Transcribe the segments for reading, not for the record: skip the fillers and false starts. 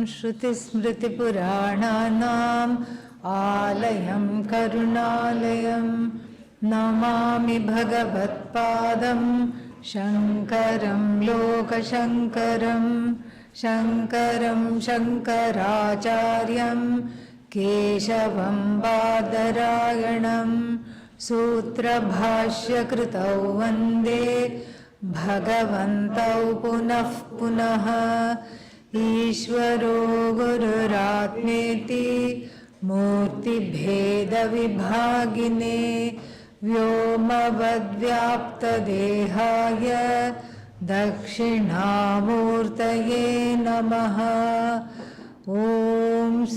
श्रुतिस्मृतिपुराणानाम् आलयं करुणालयं नमामि भगवत्पादं शङ्करं लोकशङ्करं शङ्करं शङ्कराचार्यं केशवं बादरायणं सूत्रभाष्यकृतौ वन्दे भगवन्तौ पुनः पुनः ईश्वरो गुरुरात्मेति मूर्तिभेदविभागिने व्योमवद्व्याप्तदेहाय दक्षिणामूर्तये नमः। ॐ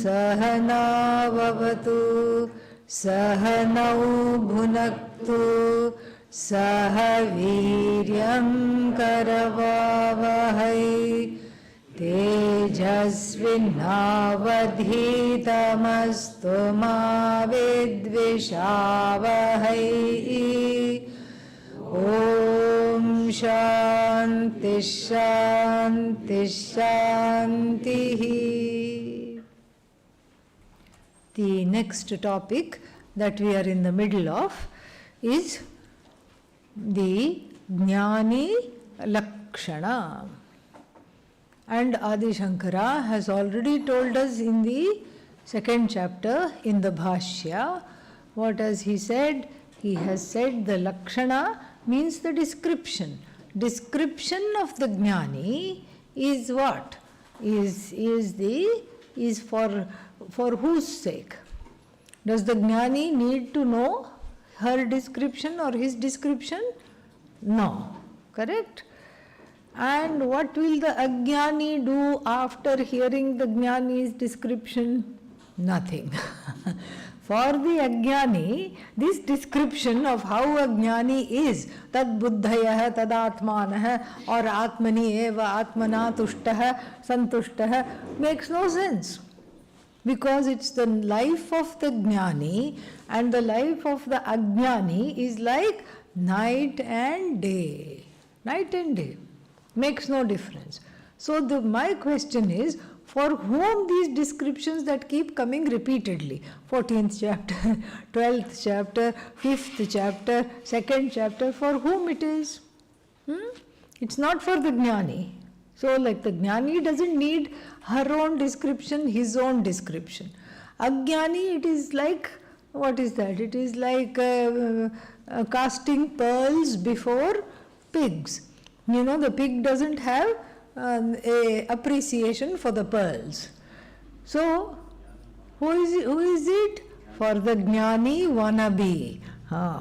सहनाववतु सहनौ भुनक्तु सह वीर्यं करवावहै तेजस्विनावधीतमस्तु मा विद्विषावहै। ॐ शान्ति शान्ति शान्तिः। The next topic that we are in the middle of is the Jnani Lakshana. And Adi Shankara has already told us in the second chapter in the Bhashya. What has he said? He has said the Lakshana means the description. Description of the Jnani is what? Is for whose sake? Does the Jnani need to know her description or his description? No. Correct? And what will the Ajnani do after hearing the Jnani's description? Nothing. For the Ajnani, this description of how a Jnani is, tad buddhayah, tad atmanah, or atmani eva atmana tushtah, santushtah, makes no sense. Because it's the life of the Jnani and the life of the Ajnani is like night and day. Night and day. Makes no difference. So my question is, for whom these descriptions that keep coming repeatedly, 14th chapter, 12th chapter, 5th chapter, 2nd chapter, for whom it is? It's not for the Jnani. So like the Jnani doesn't need her own description, his own description. Ajnani, it is like, what is that? It is like casting pearls before pigs. You know, the pig doesn't have a appreciation for the pearls. So, who is it? For the Jnani wannabe.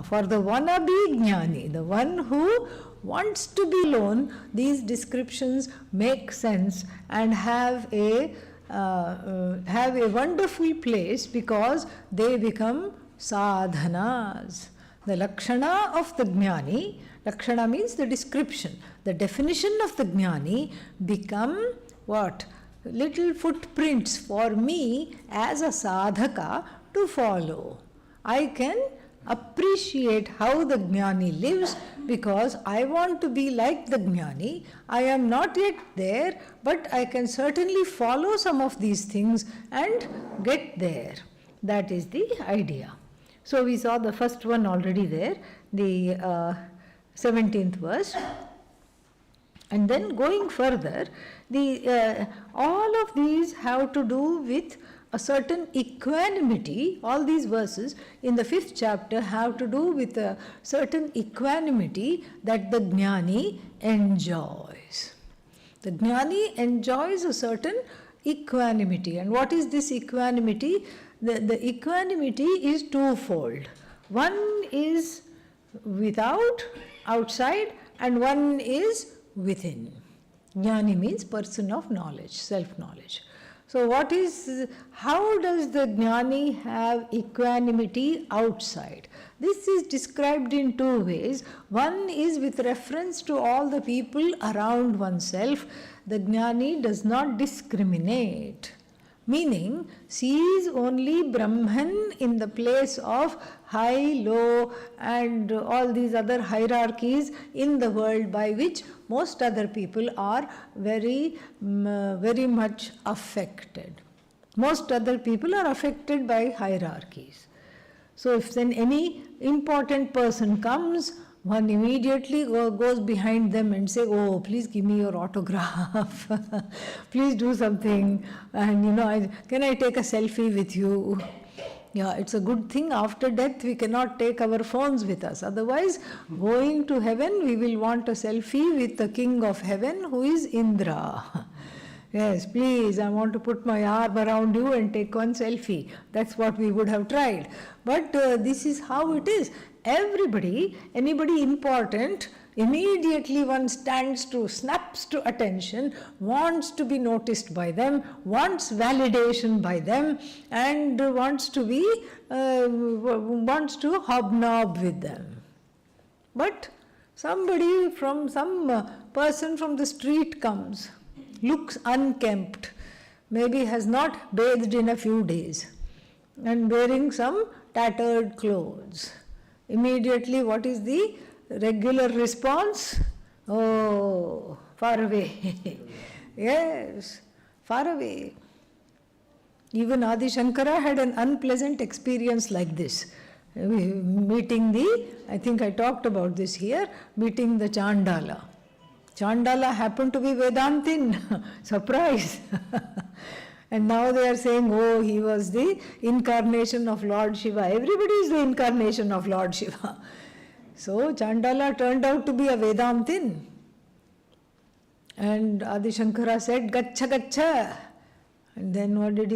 For the wannabe Jnani, the one who wants to be alone, these descriptions make sense and have a wonderful place because they become sadhanas. The Lakshana of the Jnani, Lakshana means the description. The definition of the Jnani become what? Little footprints for me as a sadhaka to follow. I can appreciate how the Jnani lives because I want to be like the Jnani. I am not yet there, but I can certainly follow some of these things and get there. That is the idea. So we saw the first one already there, the 17th verse. And then going further, all of these have to do with a certain equanimity. All these verses in the 5th chapter have to do with a certain equanimity that the Jnani enjoys. The Jnani enjoys a certain equanimity. And what is this equanimity? The equanimity is twofold. One is without, outside, and one is within. Jnani means person of knowledge, self-knowledge. So how does the Jnani have equanimity outside? This is described in two ways. One is with reference to all the people around oneself. The Jnani does not discriminate. Meaning, sees only Brahman in the place of high, low, and all these other hierarchies in the world by which most other people are very much affected. Most other people are affected by hierarchies. So if then any important person comes, one immediately goes behind them and say, oh, please give me your autograph. Please do something. And can I take a selfie with you? Yeah, it's a good thing after death we cannot take our phones with us. Otherwise, going to heaven, we will want a selfie with the king of heaven who is Indra. Yes, please, I want to put my arm around you and take one selfie. That's what we would have tried. But this is how it is. Everybody, anybody important, immediately one snaps to attention, wants to be noticed by them, wants validation by them, and wants to hobnob with them. But some person from the street comes, looks unkempt, maybe has not bathed in a few days, and wearing some tattered clothes. Immediately, what is the regular response? Oh, far away. Yes, far away. Even Adi Shankara had an unpleasant experience like this. Meeting I think I talked about this here, meeting the Chandala. Chandala happened to be Vedantin. Surprise! And now they are saying, oh, he was the incarnation of Lord Shiva. Everybody is the incarnation of Lord Shiva. So Chandala turned out to be a Vedantin. And Adi Shankara said, Gacha Gacha. And then what did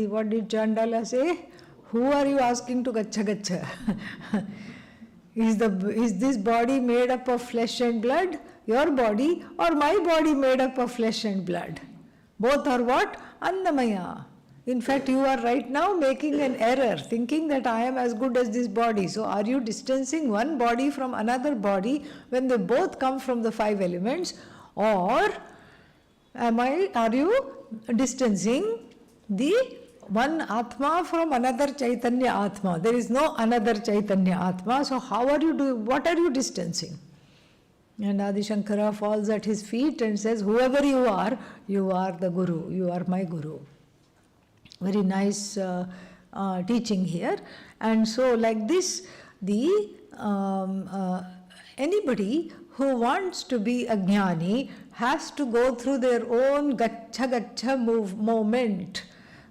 Chandala say? Who are you asking to Gacha Gacha? Is this body made up of flesh and blood? Your body, or my body made up of flesh and blood? Both are what? Annamaya. In fact, you are right now making an error, thinking that I am as good as this body. So are you distancing one body from another body when they both come from the 5 elements? Or are you distancing the one Atma from another Chaitanya Atma? There is no another Chaitanya Atma. So what are you distancing? And Adi Shankara falls at his feet and says, whoever you are the Guru, you are my Guru. Very nice teaching here. And so like this, anybody who wants to be a Jnani has to go through their own Gacha Gacha moment.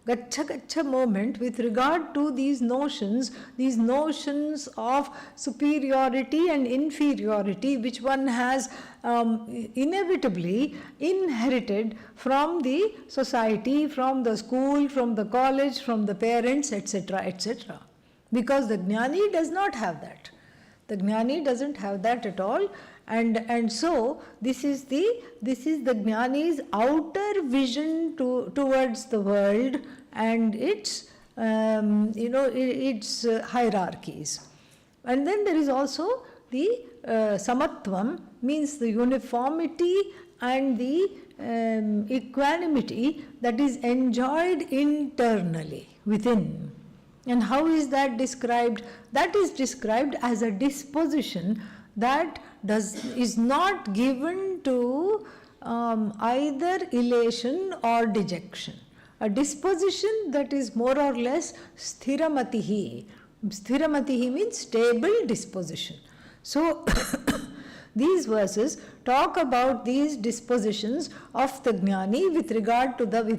Gacha Gacha moment with regard to these notions of superiority and inferiority, which one has inevitably inherited from the society, from the school, from the college, from the parents, etc., etc. Because the Jnani does not have that. The Jnani doesn't have that at all. And so this is the Jnani's outer vision towards the world and its its hierarchies. And then there is also the samatvam, means the uniformity and the equanimity that is enjoyed internally within. And how is that described? That is described as a disposition that is not given to either elation or dejection. A disposition that is more or less sthiramatihi. Sthiramatihi means stable disposition. So these verses talk about these dispositions of the Jnani with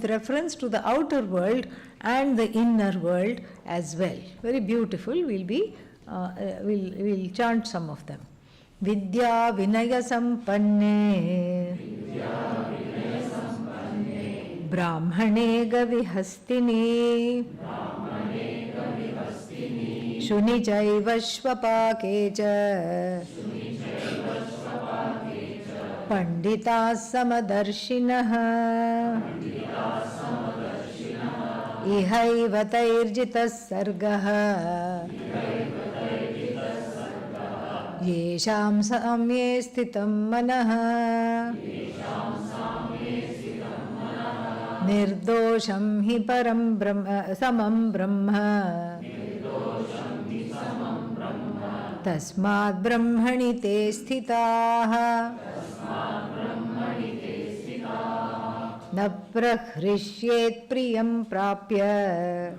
reference to the outer world and the inner world as well. Very beautiful. We'll chant some of them. Vidya Vinaya Sampanne Brahmane Gavihastini Shuni Chaiva Shvapake Cha Pandita Samadarshinaha Ihaiva Tairjita Sargaha Yesham Samye Sthitam Manaha Nirdosham hi param brahma, samam brahma. Tasmad brahmani te sthitaha. Na prahrishyet priyam prapya.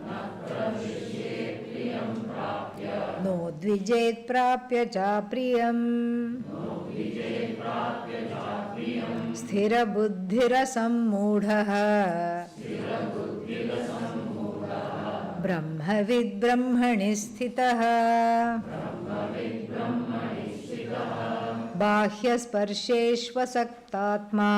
No dvijet prapya cha priyam. Sthira buddhira sammudhaha. Brahmavid brahmani sthitaha. Bahya sparsheshva saktatma.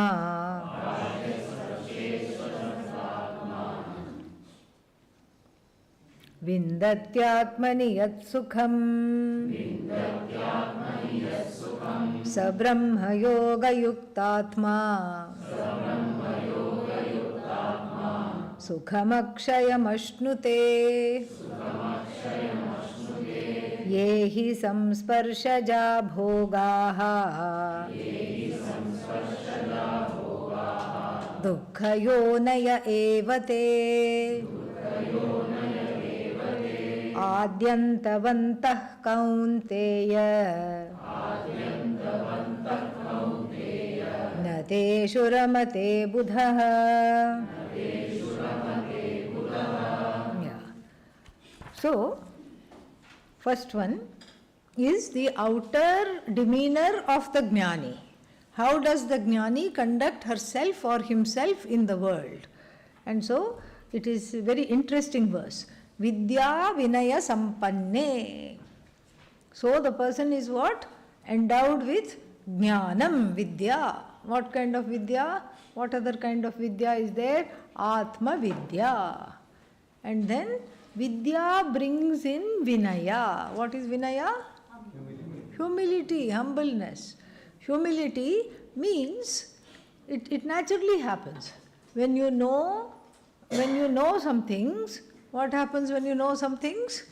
Vindatyatmani yat sukham. Sa brahma yoga yuktatma. Sukham akshayam ashnute. Yehi samsparshaja bhogaha. Dukkha yonaya evate. Adyantavantah kaunteya. Nate shuramate buddhaha. Yeah. So, first one is the outer demeanor of the Jnani. How does the Jnani conduct herself or himself in the world? And so, it is a very interesting verse. Vidya vinaya sampanne. So, the person is what? Endowed with Jnanam, Vidya. What kind of Vidya? What other kind of Vidya is there? Atma Vidya. And then Vidya brings in Vinaya. What is Vinaya? Humility, humbleness. Humility means it naturally happens. When you know some things, what happens when you know some things?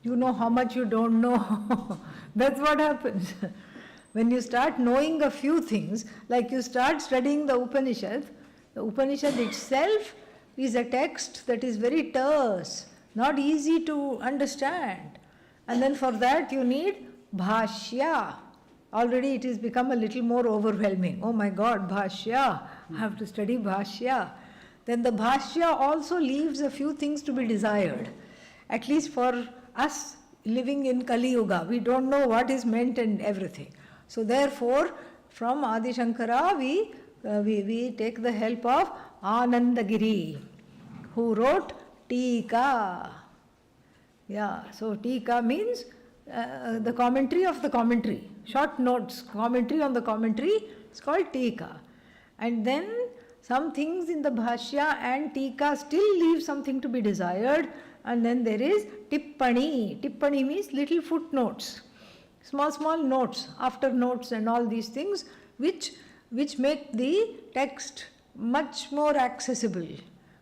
You know how much you don't know. That's what happens. When you start knowing a few things, like you start studying the Upanishad itself is a text that is very terse, not easy to understand. And then for that you need Bhashya. Already it has become a little more overwhelming. Oh my God, Bhashya. I have to study Bhashya. Then the Bhashya also leaves a few things to be desired. At least for us living in Kali Yuga, we don't know what is meant and everything. So therefore, from Adi Shankara, we take the help of Anandagiri, who wrote Tika. Yeah, so Tika means the commentary of the commentary. Short notes, commentary on the commentary, it's called Tika. And then some things in the Bhashya and Tika still leave something to be desired. And then there is Tippani. Tippani means little footnotes. Small notes, after notes and all these things which make the text much more accessible.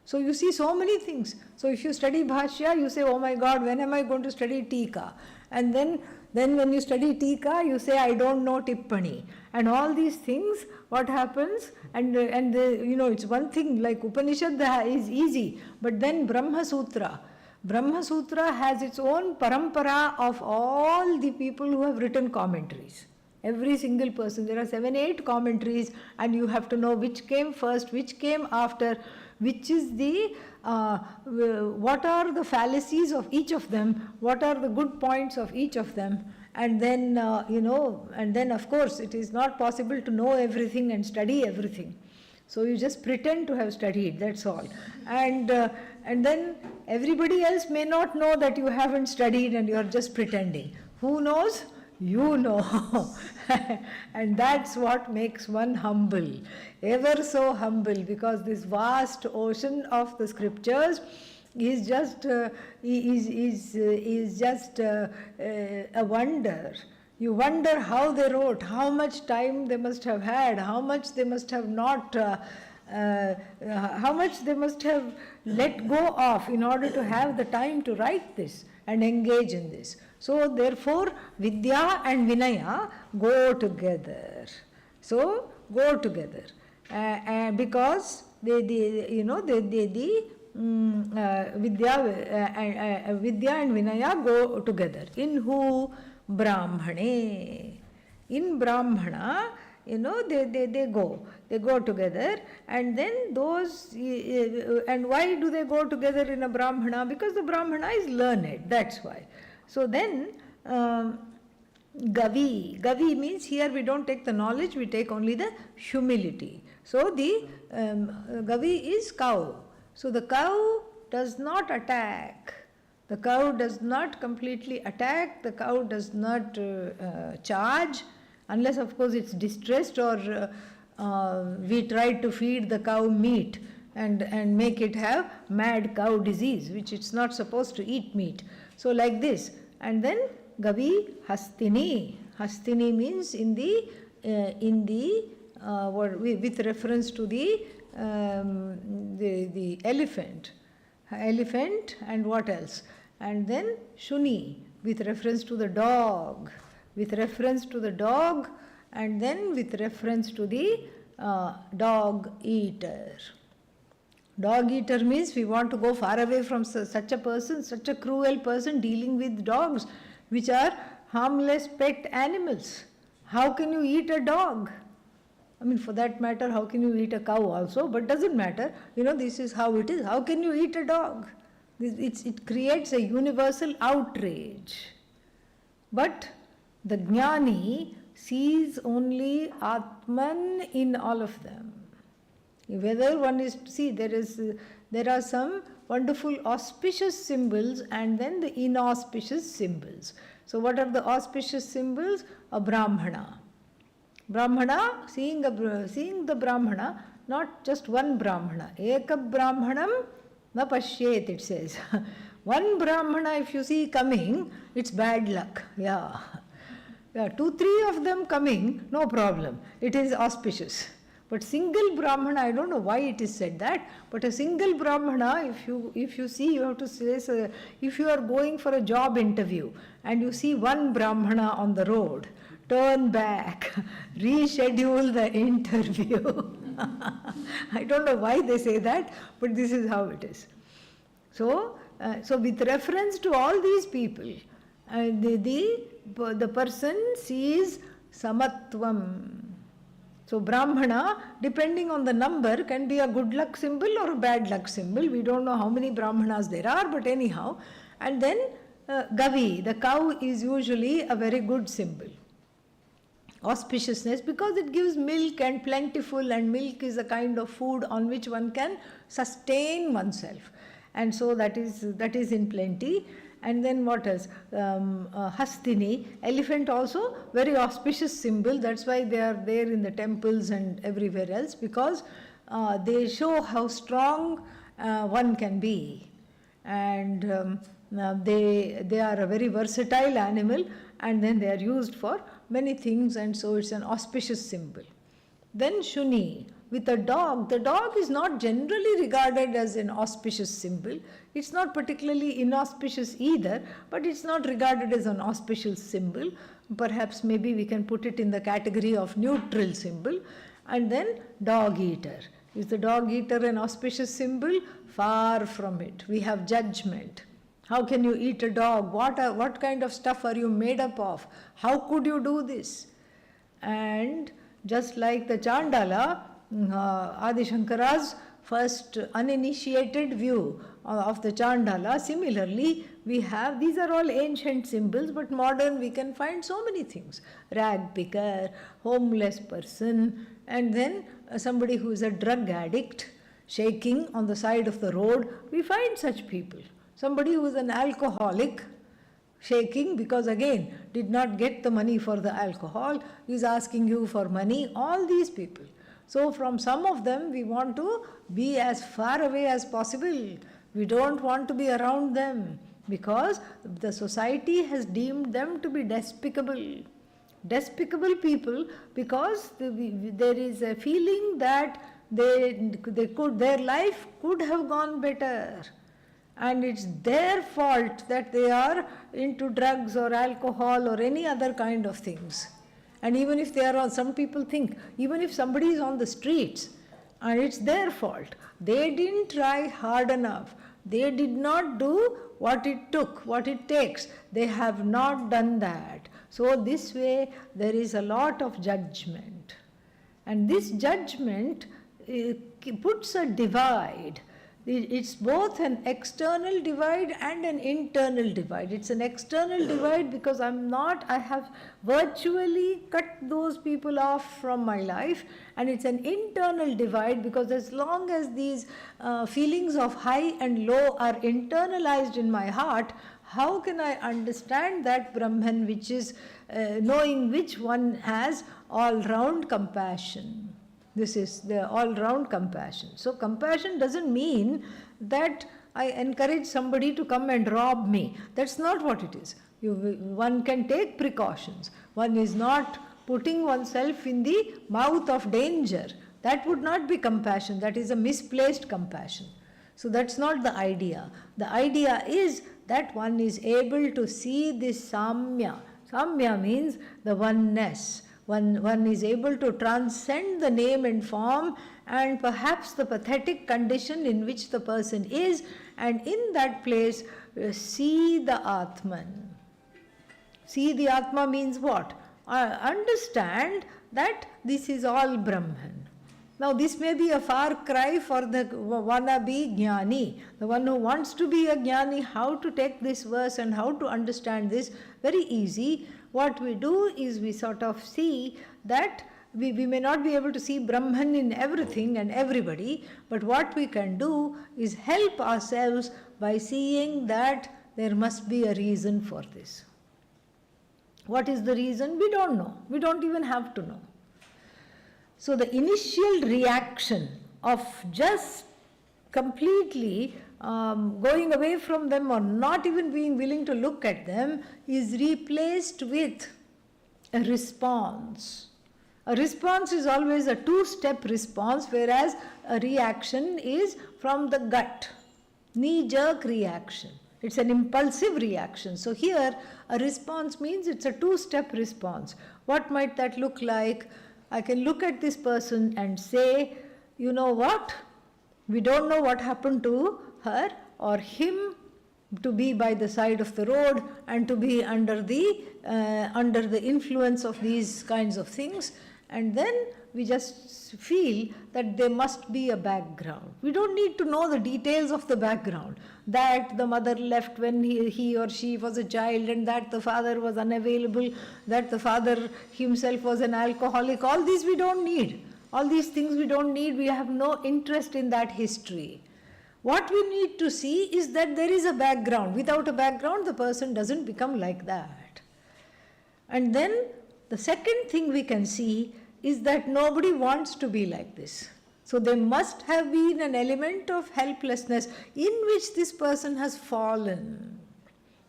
So you see so many things. So if you study Bhashya, you say, oh my God, when am I going to study Tika? And then when you study Tika, you say, I don't know Tippani. And all these things, what happens? And it's one thing, like Upanishad is easy, but then Brahma Sutra has its own parampara of all the people who have written commentaries. Every single person. There are 7-8 commentaries, and you have to know which came first, which came after, which is the, what are the fallacies of each of them, what are the good points of each of them. And then, and then of course it is not possible to know everything and study everything. So you just pretend to have studied, that's all. And then everybody else may not know that you haven't studied and you are just pretending. Who knows? You know. And that's what makes one humble, ever so humble, because this vast ocean of the scriptures is just a wonder. You wonder how they wrote, how much time they must have had, how much they must have not, how much they must have let go of in order to have the time to write this and engage in this. So therefore, Vidya and Vinaya go together. So go together, because Vidya and Vinaya go together. In who? Brahmane. In Brahmana, they go together, and then those, and why do they go together in a Brahmana? Because the Brahmana is learned, that's why. So then, Gavi means here we don't take the knowledge, we take only the humility. So the Gavi is cow. So the cow does not attack. The cow does not completely attack, the cow does not charge, unless of course it's distressed or we try to feed the cow meat and make it have mad cow disease, which it's not supposed to eat meat. So like this. And then Gavi Hastini. Hastini means with reference to the elephant. Elephant and what else? And then Shuni with reference to the dog. With reference to the dog, and then with reference to the dog eater. Dog eater means we want to go far away from such a person, such a cruel person dealing with dogs, which are harmless pet animals. How can you eat a dog? I mean, for that matter, how can you eat a cow also? But doesn't matter. This is how it is. How can you eat a dog? It creates a universal outrage. But the Jnani sees only Atman in all of them. Whether one is, there are some wonderful auspicious symbols and then the inauspicious symbols. So what are the auspicious symbols? A Brahmana. Brahmana, seeing the Brahmana, not just one Brahmana. Eka Brahmanam na pashyet, it says. One Brahmana if you see coming, it's bad luck. Yeah, 2-3 of them coming, no problem. It is auspicious. But single Brahmana, I don't know why it is said that, but a single Brahmana, if you see, you have to say, if you are going for a job interview and you see one Brahmana on the road, turn back, reschedule the interview. I don't know why they say that, but this is how it is. So with reference to all these people, the person sees samatvam. So Brahmana, depending on the number, can be a good luck symbol or a bad luck symbol. We don't know how many Brahmanas there are, but anyhow. And then Gavi, the cow, is usually a very good symbol. Auspiciousness, because it gives milk and plentiful, and milk is a kind of food on which one can sustain oneself. And so that is in plenty. And then what else? Hastini, elephant also, very auspicious symbol. That's why they are there in the temples and everywhere else, because they show how strong one can be. And they are a very versatile animal, and then they are used for many things, and so it's an auspicious symbol. Then Shuni, with a dog, the dog is not generally regarded as an auspicious symbol. It's not particularly inauspicious either, but it's not regarded as an auspicious symbol. Perhaps maybe we can put it in the category of neutral symbol. And then dog eater. Is the dog eater an auspicious symbol? Far from it. We have judgment. How can you eat a dog? What kind of stuff are you made up of? How could you do this? And just like the Chandala, Adi Shankara's first uninitiated view of the Chandala, similarly we have, these are all ancient symbols, but modern we can find so many things. Rag picker, homeless person, and then somebody who is a drug addict shaking on the side of the road. We find such people. Somebody who is an alcoholic shaking because again did not get the money for the alcohol, is asking you for money, all these people. So from some of them we want to be as far away as possible. We don't want to be around them because the society has deemed them to be despicable. Despicable people, because there is a feeling that their life could have gone better. And it's their fault that they are into drugs or alcohol or any other kind of things. And even if they are on, some people think, even if somebody is on the streets And it's their fault. They didn't try hard enough. They did not do what it took, what it takes. They have not done that. So this way there is a lot of judgment. And this judgment puts a divide. It's both an external divide and an internal divide. It's an external divide because I have virtually cut those people off from my life, and it's an internal divide because as long as these feelings of high and low are internalized in my heart, how can I understand that Brahman which is knowing which one has all-round compassion? This is the all-round compassion. So compassion doesn't mean that I encourage somebody to come and rob me. That's not what it is. One can take precautions. One is not putting oneself in the mouth of danger. That would not be compassion. That is a misplaced compassion. So that's not the idea. The idea is that one is able to see this samya. Samya means the oneness. One is able to transcend the name and form and perhaps the pathetic condition in which the person is, and in that place see the Atman. See the Atma means what? Understand that this is all Brahman. Now this may be a far cry for the wannabe jnani, the one who wants to be a jnani. How to take this verse and how to understand this? Very easy. What we do is we sort of see that we may not be able to see Brahman in everything and everybody, but what we can do is help ourselves by seeing that there must be a reason for this. What is the reason? We don't know. We don't even have to know. So the initial reaction of just completely going away from them or not even being willing to look at them is replaced with a response. A response is always a two-step response, whereas a reaction is from the gut, knee-jerk reaction. It's an impulsive reaction. So here a response means it's a two-step response. What might that look like? I can look at this person and say, you know what? We don't know what happened to her or him to be by the side of the road and to be under the influence of these kinds of things. And then we just feel that there must be a background. We don't need to know the details of the background. That the mother left when he or she was a child, and that the father was unavailable, that the father himself was an alcoholic. All these we don't need. All these things we don't need. We have no interest in that history. What we need to see is that there is a background. Without a background, the person doesn't become like that. And then the second thing we can see is that nobody wants to be like this. So there must have been an element of helplessness in which this person has fallen.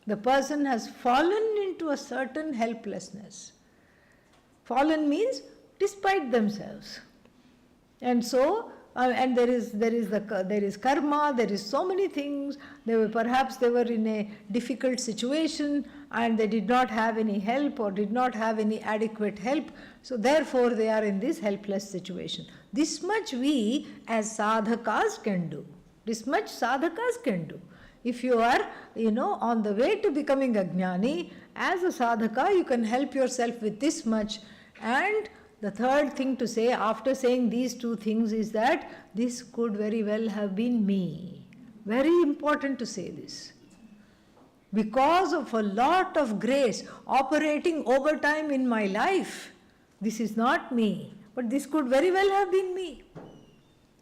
The person has fallen into a certain helplessness. Fallen means despite themselves. And so, and there is karma, there is so many things. Perhaps they were in a difficult situation and they did not have any help or did not have any adequate help. So therefore they are in this helpless situation. This much we as sadhakas can do. This much sadhakas can do. If you are, on the way to becoming a jnani, as a sadhaka, you can help yourself with this much. And the third thing to say after saying these two things is that this could very well have been me. Very important to say this. Because of a lot of grace operating over time in my life, this is not me, but this could very well have been me.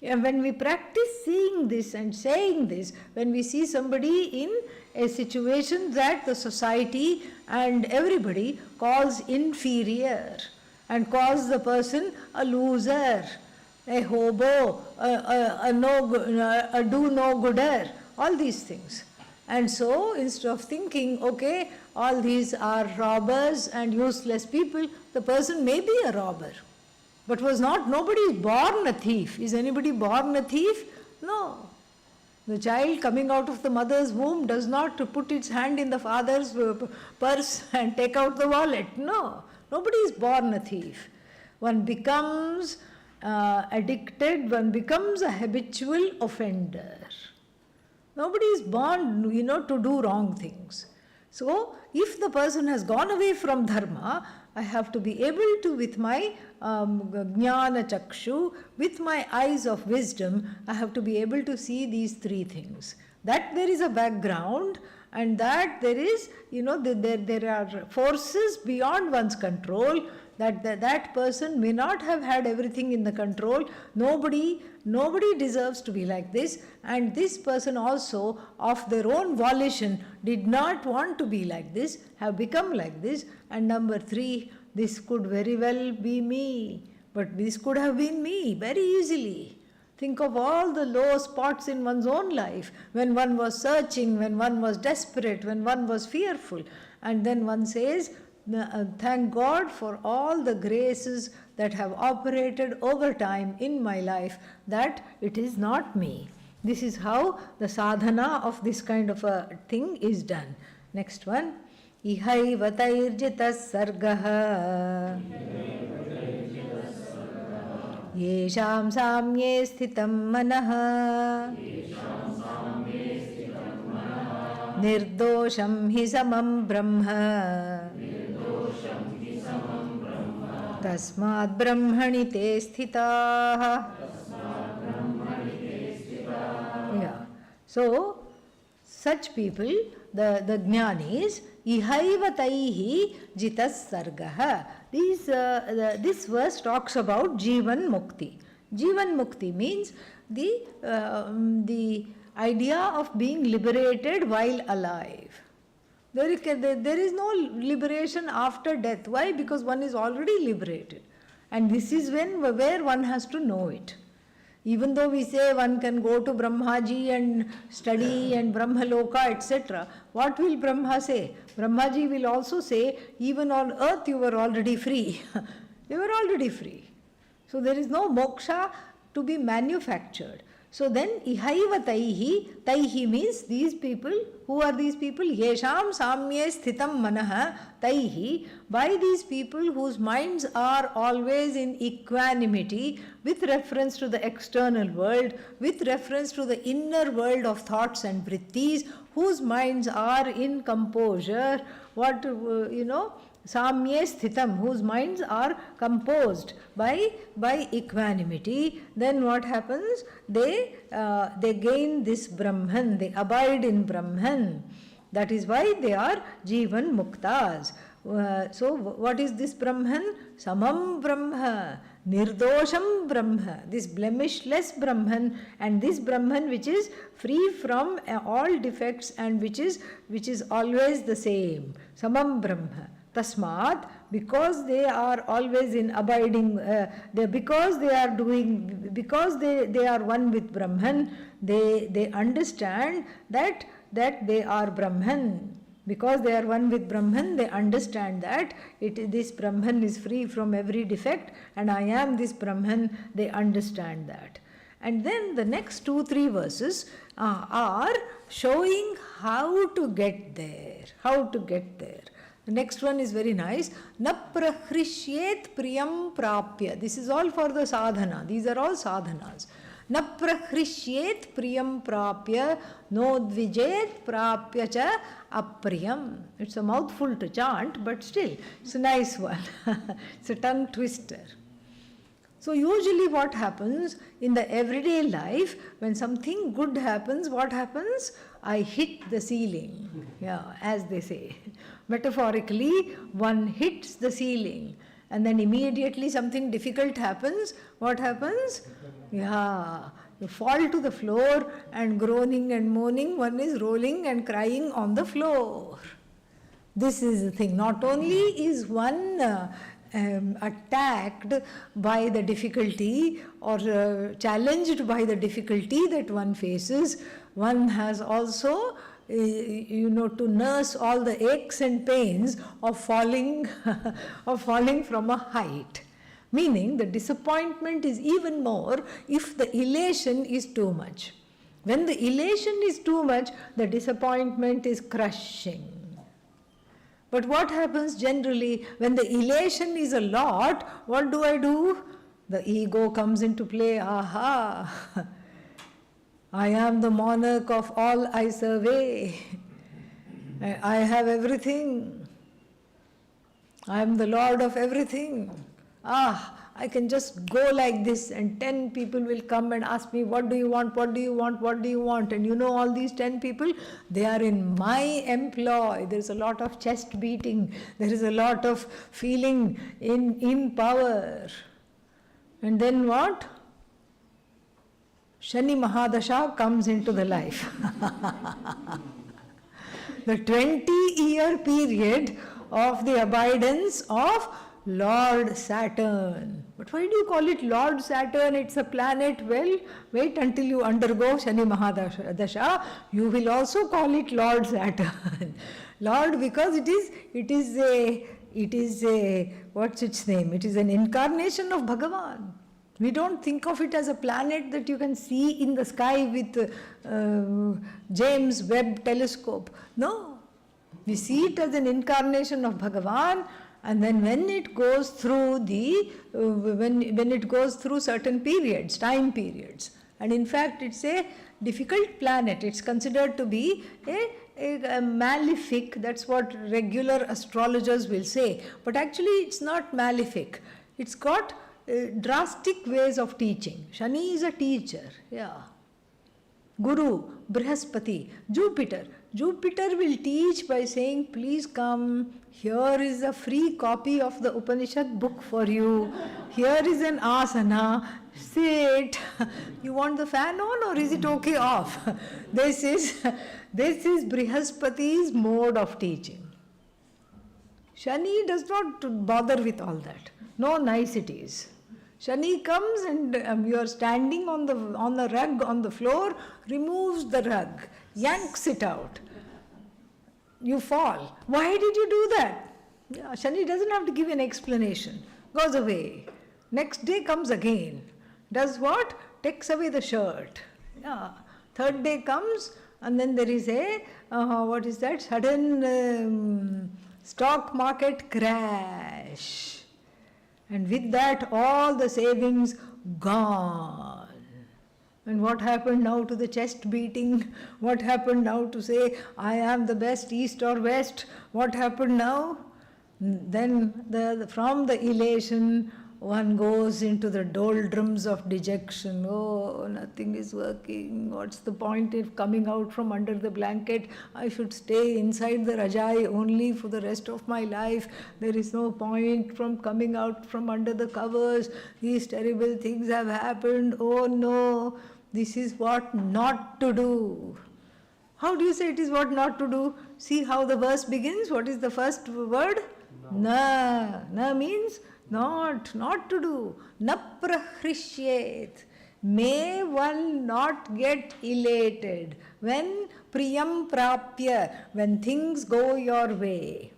And when we practice seeing this and saying this, when we see somebody in a situation that the society and everybody calls inferior and calls the person a loser, a hobo, a do-no-gooder, all these things. And so instead of thinking, okay, all these are robbers and useless people, the person may be a robber. But nobody is born a thief. Is anybody born a thief? No. The child coming out of the mother's womb does not put its hand in the father's purse and take out the wallet. No. Nobody is born a thief. One becomes addicted, one becomes a habitual offender. Nobody is born, to do wrong things. So, if the person has gone away from dharma, I have to be able to, with my jnana chakshu, with my eyes of wisdom, I have to be able to see these three things. That there is a background, and that there is, there are forces beyond one's control, that person may not have had everything in the control. Nobody deserves to be like this, and this person also, of their own volition, did not want to be like this, have become like this. And number 3, this could very well be me, but this could have been me very easily. Think of all the low spots in one's own life, when one was searching, when one was desperate, when one was fearful, and then one says, thank God for all the graces that have operated over time in my life, that it is not me. This is how the sadhana of this kind of a thing is done. Next one. Ihaiva tairjitas sargaha yesham samye sthitam manaha nirdosham hi samam brahma tasmad brahmani te sthitaah. Yeah. So, such people, the jnanis, ihaiva taihi jitas sargaha. This verse talks about Jivan Mukti. Jivan Mukti means the idea of being liberated while alive. There is no liberation after death. Why? Because one is already liberated. And this is where one has to know it. Even though we say one can go to Brahmaji and study and Brahmaloka, etc., what will Brahma say? Brahmaji will also say, even on earth you were already free. You were already free. So there is no moksha to be manufactured. So then, ihaiva taihi means these people. Who are these people? Yesham samye sthitam manaha taihi. By these people whose minds are always in equanimity with reference to the external world, with reference to the inner world of thoughts and vrittis, whose minds are in composure, samye sthitam, whose minds are composed by equanimity, then what happens? They gain this Brahman, they abide in Brahman. That is why they are Jivan Muktas. So what is this Brahman? Samam Brahma, Nirdosham Brahma, this blemishless Brahman, and this Brahman which is free from all defects and which is always the same. Samam Brahma. Tasmat, because they are always in abiding, because they are one with Brahman, they understand that they are Brahman. Because they are one with Brahman, they understand that this Brahman is free from every defect, and I am this Brahman. They understand that. And then the next 2-3 verses are showing how to get there. How to get there. The next one is very nice. Na prahrishyet priyam prapya. This is all for the sadhana. These are all sadhanas. Na prahrishyet priyam prapya no dvijet prapya cha apriyam. It's a mouthful to chant, but still, it's a nice one. It's a tongue twister. So usually what happens in the everyday life, when something good happens, what happens? I hit the ceiling, as they say. Metaphorically, one hits the ceiling, and then immediately something difficult happens. What happens? You fall to the floor, and groaning and moaning, one is rolling and crying on the floor. This is the thing. Not only is one attacked by the difficulty or challenged by the difficulty that one faces, one has also to nurse all the aches and pains of falling from a height. Meaning the disappointment is even more if the elation is too much. When the elation is too much, the disappointment is crushing. But what happens generally when the elation is a lot? What do? The ego comes into play. Aha! I am the monarch of all I survey. I have everything. I am the lord of everything. I can just go like this and 10 people will come and ask me, what do you want, what do you want, what do you want? And you know all these 10 people, they are in my employ. There is a lot of chest beating. There is a lot of feeling in power. And then what? Shani Mahadasha comes into the life. The 20-year period of the abidance of Lord Saturn. But why do you call it Lord Saturn? It's a planet. Well, wait until you undergo Shani Mahadasha. You will also call it Lord Saturn. Lord, because it is a what's its name? It is an incarnation of Bhagavan. We don't think of it as a planet that you can see in the sky with James Webb telescope. No, we see it as an incarnation of Bhagavan. And then when it goes through when it goes through certain periods, time periods, and in fact it's a difficult planet. It's considered to be a malefic. That's what regular astrologers will say. But actually it's not malefic. It's got drastic ways of teaching. Shani is a teacher. Yeah. Guru, Brihaspati, Jupiter. Jupiter will teach by saying, please come, here is a free copy of the Upanishad book for you. Here is an asana, sit. You want the fan on or is it okay off? This is Brihaspati's mode of teaching. Shani does not bother with all that. No niceties. Shani comes and you are standing on the rug on the floor, removes the rug, yanks it out. You fall. Why did you do that? Yeah, Shani doesn't have to give an explanation. Goes away. Next day comes again. Does what? Takes away the shirt. Yeah. Third day comes and then there is a, sudden stock market crash. And with that, all the savings gone. And what happened now to the chest beating? What happened now to say, I am the best, east or west? What happened now? Then from the elation, one goes into the doldrums of dejection. Oh, nothing is working. What's the point of coming out from under the blanket? I should stay inside the Rajai only for the rest of my life. There is no point from coming out from under the covers. These terrible things have happened. Oh no, this is what not to do. How do you say it is what not to do? See how the verse begins. What is the first word? No. Na means not to do. Na prahrishyeet. May one not get elated. When priyam prapya, when things go your way.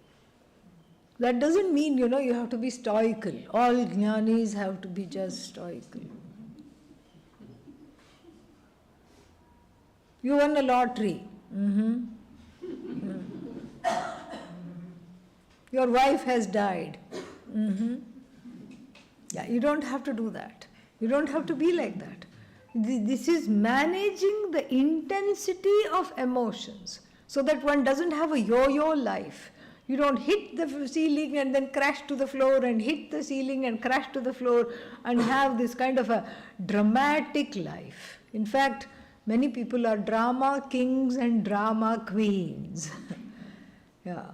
That doesn't mean, you have to be stoical. All jnanis have to be just stoical. You won a lottery. Your wife has died. Yeah, you don't have to do that. You don't have to be like that. This is managing the intensity of emotions so that one doesn't have a yo-yo life. You don't hit the ceiling and then crash to the floor and hit the ceiling and crash to the floor and have this kind of a dramatic life. In fact, many people are drama kings and drama queens. Yeah.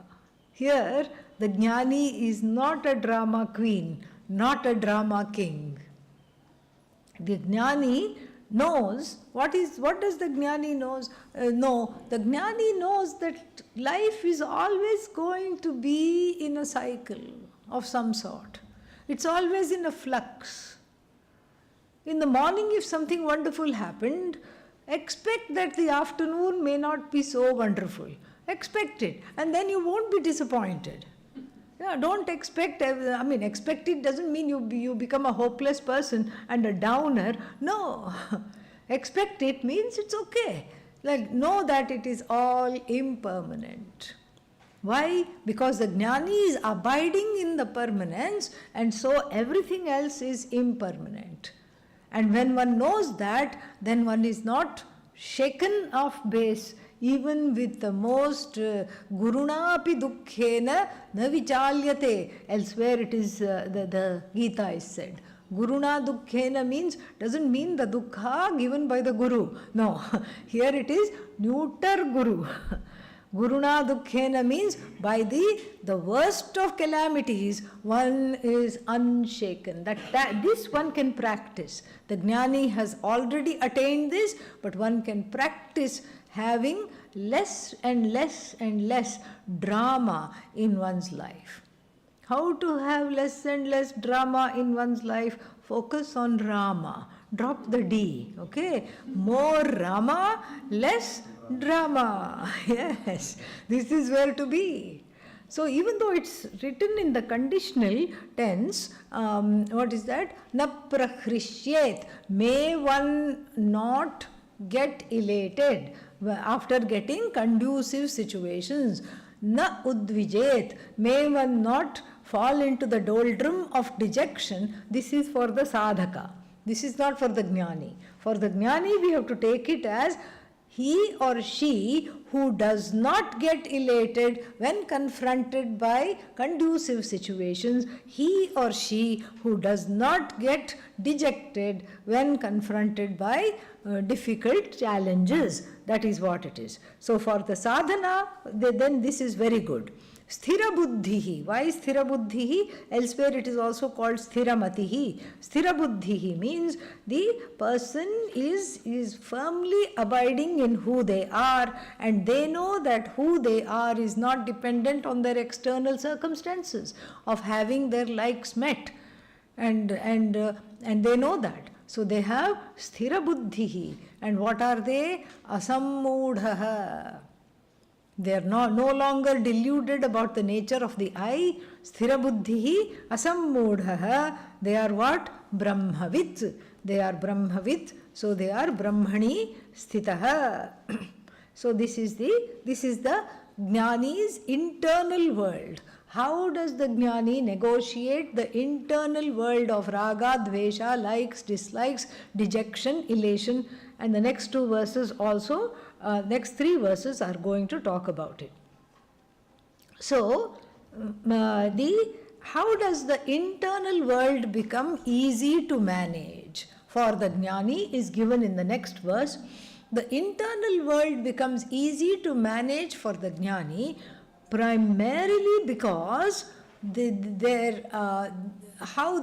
Here, the jnani is not a drama queen, not a drama king. The jnani knows, what does the jnani know? The jnani knows that life is always going to be in a cycle of some sort. It's always in a flux. In the morning, if something wonderful happened, expect that the afternoon may not be so wonderful. Expect it, and then you won't be disappointed. Yeah, don't expect, expect it doesn't mean you become a hopeless person and a downer. No. Expect it means it's okay. Like, know that it is all impermanent. Why? Because the jnani is abiding in the permanence, and so everything else is impermanent. And when one knows that, then one is not shaken off base, even with the most guruna api dukkhena na vichalyate. Elsewhere it is, the Gita is said. Guruna dukkhena means, doesn't mean the dukkha given by the guru. No, here it is neuter guru. Guruna dukkhena means by the worst of calamities, one is unshaken. That this one can practice. The jnani has already attained this, but one can practice having less and less and less drama in one's life. How to have less and less drama in one's life? Focus on Rama. Drop the D, okay? More Rama, less drama. Yes, this is where to be. So even though it's written in the conditional tense, what is that? Na prakhrishyet. May one not get elated after getting conducive situations. Na udvijet. May one not fall into the doldrum of dejection. This is for the sadhaka. This is not for the jnani. For the jnani, we have to take it as he or she who does not get elated when confronted by conducive situations, he or she who does not get dejected when confronted by difficult challenges. That is what it is. So for the sadhana, then this is very good. Sthira buddhihi. Why sthira buddhihi? Elsewhere it is also called sthira matihi. Sthira buddhihi means the person is firmly abiding in who they are, and they know that who they are is not dependent on their external circumstances of having their likes met, and they know that. So they have sthira buddhihi. And what are they? Asammudhaha. They are no longer deluded about the nature of the I. Sthira buddhihi asammudhaha. They are what? Brahmavit. They are Brahmavit. So they are Brahmani sthitaha. So this is the jnani's internal world. How does the jnani negotiate the internal world of raga, dvesha, likes, dislikes, dejection, elation? And the next two verses also, next three verses are going to talk about it. So, how does the internal world become easy to manage? For the jnani is given in the next verse. The internal world becomes easy to manage for the jnani primarily because how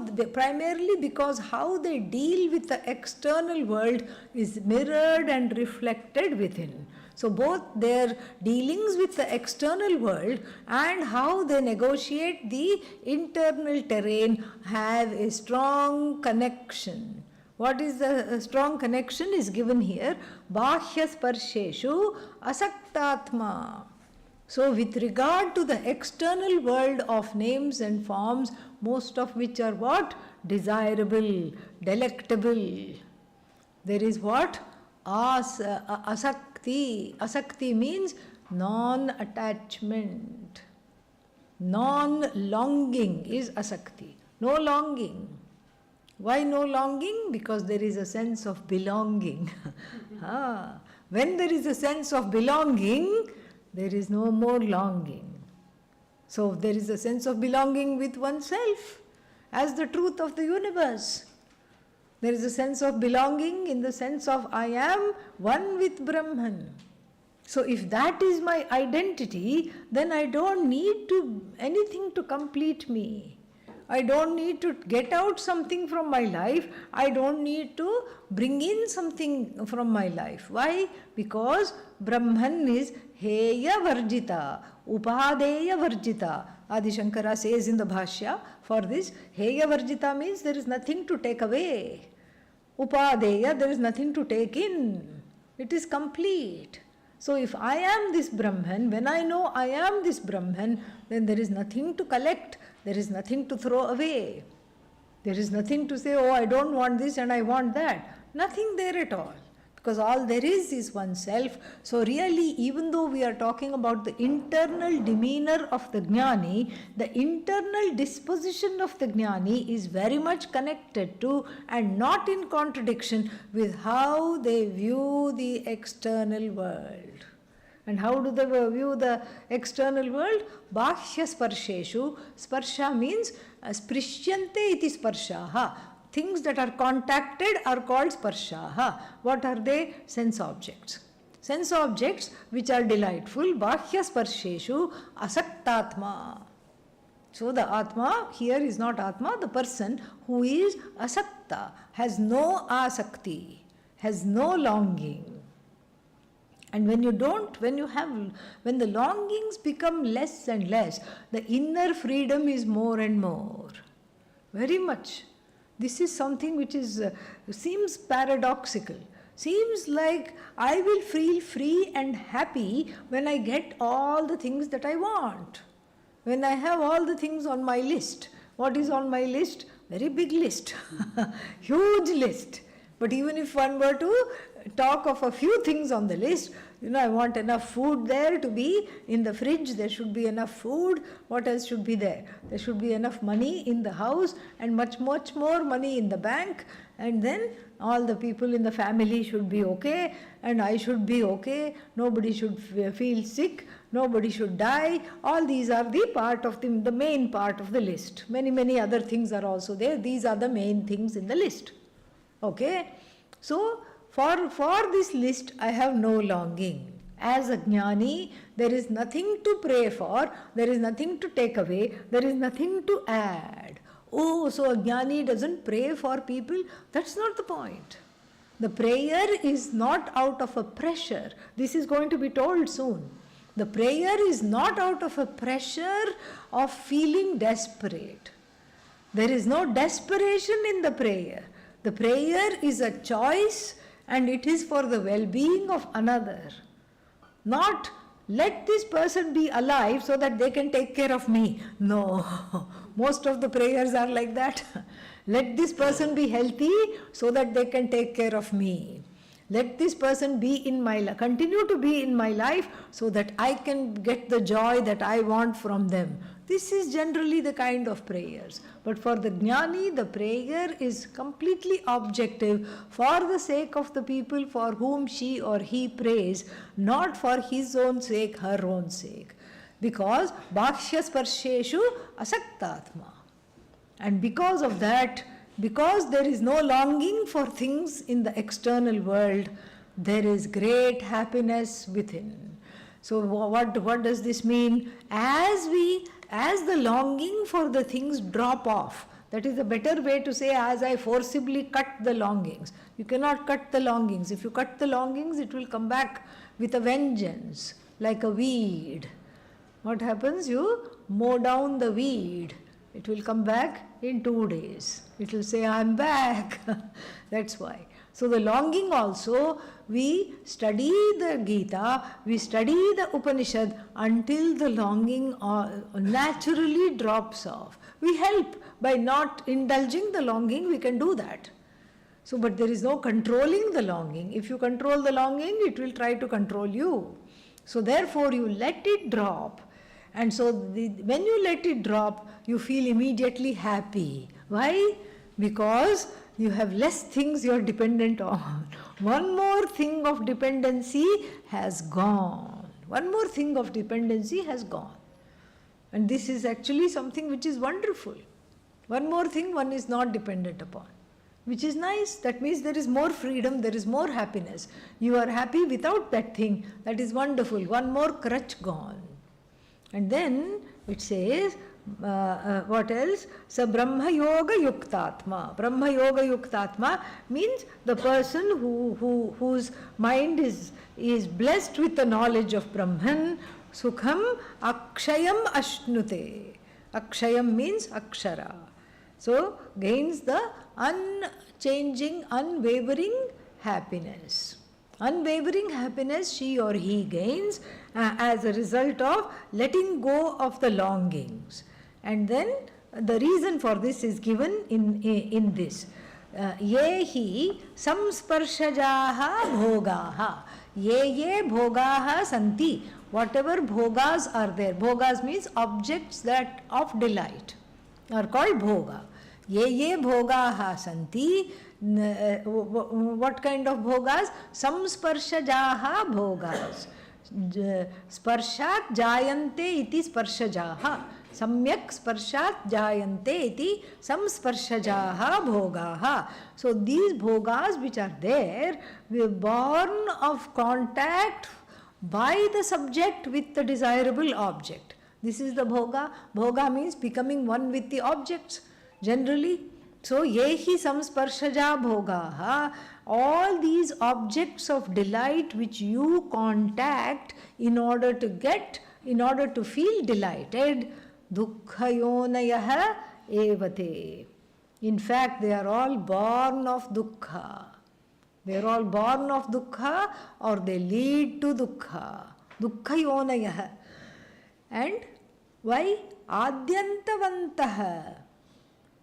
they deal with the external world is mirrored and reflected within. So both their dealings with the external world and how they negotiate the internal terrain have a strong connection. What is the strong connection is given here. Bahya sparsheshu asaktatma. So with regard to the external world of names and forms, most of which are what? Desirable, delectable. There is what? Asakti. Asakti means non-attachment. Non-longing is asakti. No longing. Why no longing? Because there is a sense of belonging. When there is a sense of belonging, there is no more longing. So there is a sense of belonging with oneself as the truth of the universe. There is a sense of belonging in the sense of I am one with Brahman. So if that is my identity, then I don't need anything to complete me. I don't need to get out something from my life. I don't need to bring in something from my life. Why? Because Brahman is Heya Varjita, Upadeya Varjita. Adi Shankara says in the Bhashya for this, Heya Varjita means there is nothing to take away. Upadeya, there is nothing to take in. It is complete. So if I am this Brahman, when I know I am this Brahman, then there is nothing to collect. There is nothing to throw away. There is nothing to say, oh, I don't want this and I want that. Nothing there at all. because all there is oneself. So really, even though we are talking about the internal demeanor of the Jnani, the internal disposition of the Jnani is very much connected to and not in contradiction with how they view the external world. And how do they view the external world? Bhahya sparsheshu. Sparsha means sprishyante iti sparshaha. Things that are contacted are called sparshaha. What are they? Sense objects. Sense objects which are delightful. Bhahya sparsheshu asaktatma. So the Atma here is not Atma, the person who is asakta, has no asakti, has no longing. And when the longings become less and less, the inner freedom is more and more. Very much. This is something which seems paradoxical. Seems like I will feel free and happy when I get all the things that I want. When I have all the things on my list. What is on my list? Very big list. Huge list. But even if one were to talk of a few things on the list, I want enough food there to be in the fridge, there should be enough food. What else should be there? There should be enough money in the house and much more money in the bank, and then all the people in the family should be okay and I should be okay. Nobody should feel sick, nobody should die. All these are the part of the main part of the list. Many other things are also there. These are the main things in the list. Okay? So, for this list, I have no longing. As a Jnani, there is nothing to pray for, there is nothing to take away, there is nothing to add. Oh, so a Jnani doesn't pray for people? That's not the point. The prayer is not out of a pressure. This is going to be told soon. The prayer is not out of a pressure of feeling desperate. There is no desperation in the prayer. The prayer is a choice, and it is for the well-being of another. Not let this person be alive so that they can take care of me. No, most of the prayers are like that. Let this person be healthy so that they can take care of me. Let this person continue to be in my life so that I can get the joy that I want from them. This is generally the kind of prayers. But for the Jnani, the prayer is completely objective for the sake of the people for whom she or he prays, not for his own sake, her own sake. Because Bhakshya Sparsheshu Asaktatma. And because of that, because there is no longing for things in the external world, there is great happiness within. So what does this mean? As the longing for the things drop off, that is a better way to say, as I forcibly cut the longings. You cannot cut the longings. If you cut the longings, it will come back with a vengeance, like a weed. What happens? You mow down the weed. It will come back in 2 days. It will say, I'm back. That's why. So the longing also, we study the Gita, we study the Upanishad until the longing naturally drops off. We help by not indulging the longing, we can do that. So, but there is no controlling the longing. If you control the longing, it will try to control you. So therefore, you let it drop. And so when you let it drop, you feel immediately happy. Why? Because you have less things you are dependent on. One more thing of dependency has gone. One more thing of dependency has gone. And this is actually something which is wonderful. One more thing one is not dependent upon, which is nice. That means there is more freedom, there is more happiness. You are happy without that thing. That is wonderful. One more crutch gone. And then it says, what else? Sa Brahma Yoga Yuktatma. Brahma Yoga Yuktatma means the person whose mind is blessed with the knowledge of Brahman. Sukham Akshayam Ashnute. Akshayam means Akshara. So gains the unchanging, unwavering happiness. Unwavering happiness she or he gains as a result of letting go of the longings. And then the reason for this is given in this. ye hi samsparshajaha bhogaha. Ye bhogaha santi. Whatever bhogas are there, bhogas means objects that of delight are called bhoga. Ye bhogaha santi. What kind of bhogas? Samsparshajaha bhogas. Sparshat jayante iti sparshajaha. Samyak sparshat jayante iti samsparshajaha bhogaha. So these bhogas which are there, we are born of contact by the subject with the desirable object. This is the bhoga. Bhoga means becoming one with the objects generally. So yehi samsparshaja bhogaha, all these objects of delight which you contact in order to feel delighted, dukkhayonayaha evate. In fact, they are all born of dukkha. They are all born of dukkha, or they lead to dukkha. Dukkhayonayaha. And why? Adyantavantaha.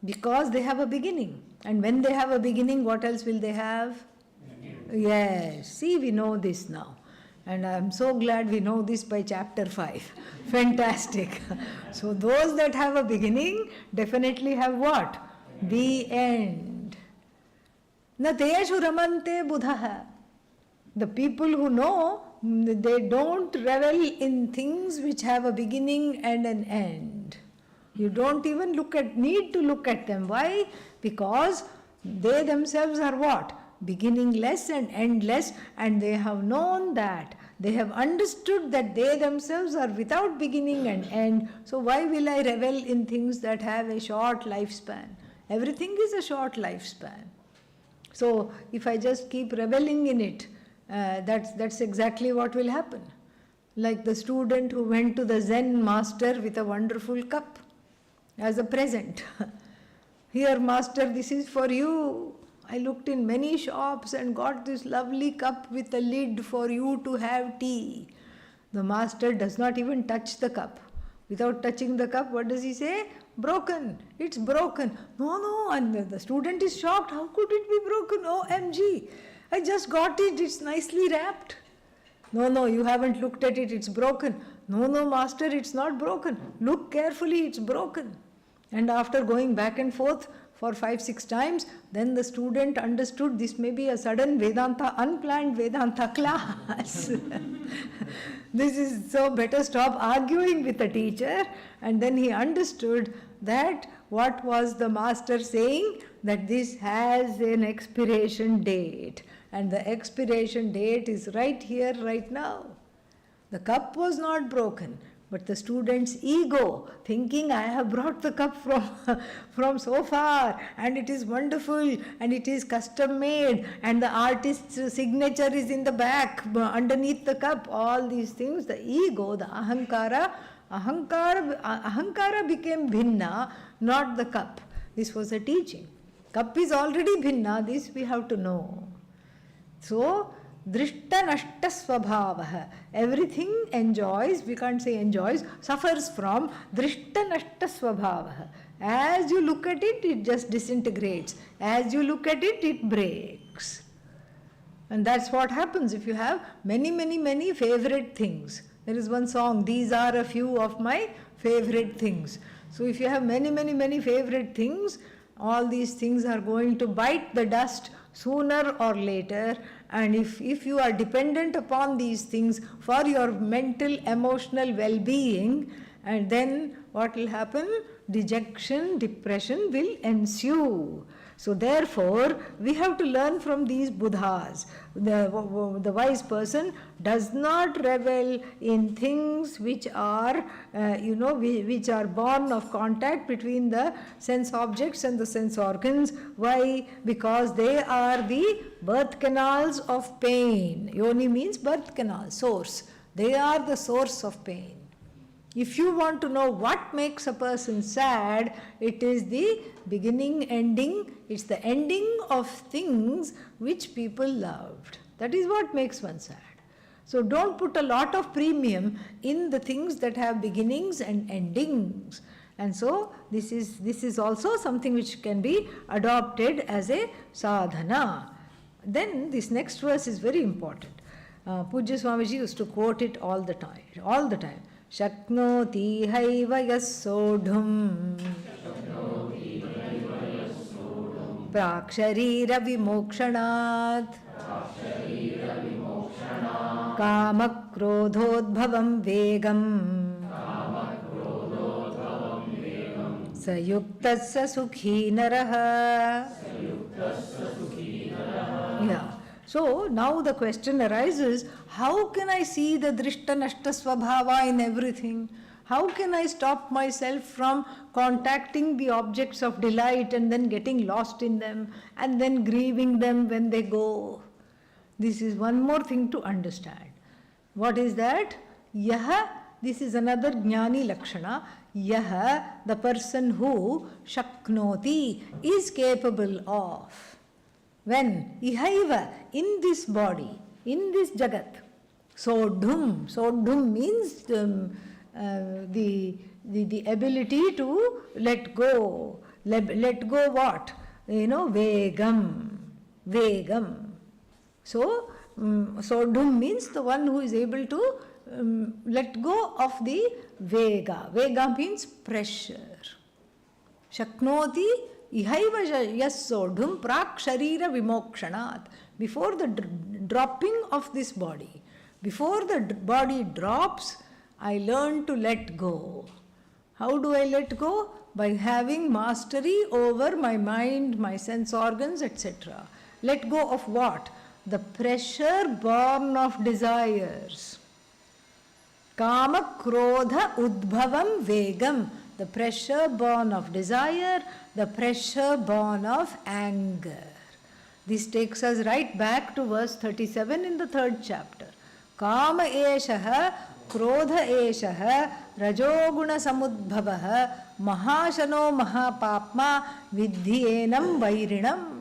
Because they have a beginning. And when they have a beginning, what else will they have? Yes. See, we know this now. And I am so glad we know this by chapter 5. Fantastic. So those that have a beginning definitely have what? The end. Na teshu ramante buddhaha. The people who know, they don't revel in things which have a beginning and an end. You don't even need to look at them. Why? Because they themselves are what? Beginningless and endless, and they have known that. They have understood that they themselves are without beginning and end. So why will I revel in things that have a short lifespan? Everything is a short lifespan. So if I just keep reveling in it, that's exactly what will happen. Like the student who went to the Zen master with a wonderful cup as a present. Here, master, this is for you. I looked in many shops and got this lovely cup with a lid for you to have tea. The master does not even touch the cup. Without touching the cup, what does he say? Broken. It's broken. No. And the student is shocked. How could it be broken? OMG. I just got it. It's nicely wrapped. No, you haven't looked at it. It's broken. No, master, it's not broken. Look carefully. It's broken. And after going back and forth for 5-6 times, then the student understood this may be a sudden Vedanta, unplanned Vedanta class. This is so better stop arguing with the teacher. And then he understood that what was the master saying? That this has an expiration date. And the expiration date is right here, right now. The cup was not broken. But the student's ego, thinking I have brought the cup from so far, and it is wonderful, and it is custom made, and the artist's signature is in the back, underneath the cup, all these things, the ego, the ahankara became bhinna, not the cup. This was a teaching. Cup is already bhinna, this we have to know. So, drishta nashta svabhavaha. Everything enjoys, we can't say enjoys, suffers from drishta nashta svabhavaha. As you look at it, it just disintegrates. As you look at it, it breaks. And that's what happens if you have many favorite things. There is one song, these are a few of my favorite things. So if you have many favorite things, all these things are going to bite the dust sooner or later. And if you are dependent upon these things for your mental, emotional well-being, and then what will happen? Dejection, depression will ensue. So therefore, we have to learn from these Buddhas. The wise person does not revel in things which are, which are born of contact between the sense objects and the sense organs. Why? Because they are the birth canals of pain. Yoni means birth canal, source. They are the source of pain. If you want to know what makes a person sad, it is the beginning, ending. It's the ending of things which people loved. That is what makes one sad. So don't put a lot of premium in the things that have beginnings and endings. And so this is also something which can be adopted as a sadhana. Then this next verse is very important. Pujya Swamiji used to quote it all the time. Shaknoti haiva yasodhum praksharira vimokshanat kamakrodhodbhavam vegam sayuktasya sukhi naraha. Yeah. So now the question arises, how can I see the drishta nashta svabhava in everything? How can I stop myself from contacting the objects of delight and then getting lost in them and then grieving them when they go? This is one more thing to understand. What is that? Yaha, this is another jnani lakshana. Yaha, the person who shaknoti, is capable of. When? Ihaiva, in this body, in this jagat. Sodhum means the ability to let go. Let go what? Vegam. So, Sodhum means the one who is able to let go of the vega. Vega means pressure. Shaknoti ihaiva yasodhum praksharira vimokshanat. Before the dropping of this body, before the body drops, I learn to let go. How do I let go? By having mastery over my mind, my sense organs, etc. Let go of what? The pressure born of desires. Kama krodha udbhavam vegam. The pressure born of desire, the pressure born of anger. This takes us right back to verse 37 in the 3rd chapter. Kama eshaha, krodha eshaha, rajoguna samudbhavaha, mahashano mahapapma, vidhyenam vairinam.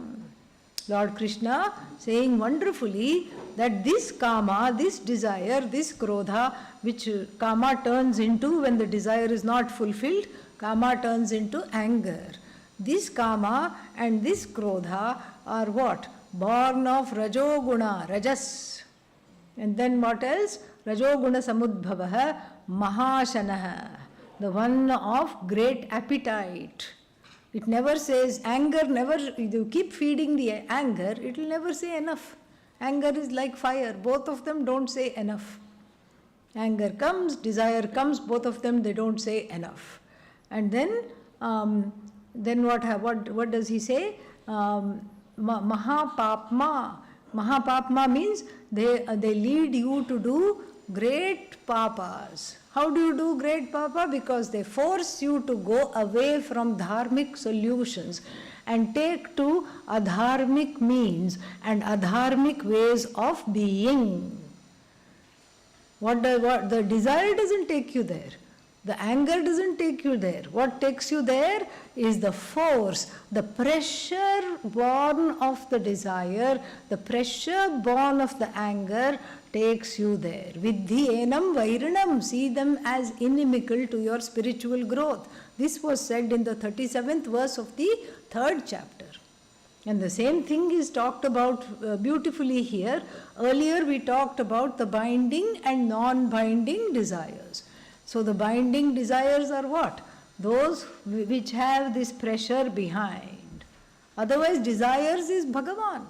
Lord Krishna saying wonderfully that this kama, this desire, this krodha, which kama turns into when the desire is not fulfilled, kama turns into anger. This kama and this krodha are what? Born of rajoguna, rajas. And then what else? Rajoguna samudbhavaha, mahashanaha, the one of great appetite. It never says anger, you keep feeding the anger, it will never say enough. Anger is like fire, both of them don't say enough. Anger comes, desire comes, both of them they don't say enough. And then what does he say? Mahapapma. Mahapapma means they lead you to do great papas. How do you do great papa? Because they force you to go away from dharmic solutions and take to adharmic means and adharmic ways of being. What the desire doesn't take you there. The anger doesn't take you there. What takes you there is the force, the pressure born of the desire, the pressure born of the anger takes you there. Vidhyenam vairinam, see them as inimical to your spiritual growth. This was said in the 37th verse of the 3rd chapter. And the same thing is talked about beautifully here. Earlier we talked about the binding and non-binding desires. So the binding desires are what? Those which have this pressure behind. Otherwise desires is Bhagavan.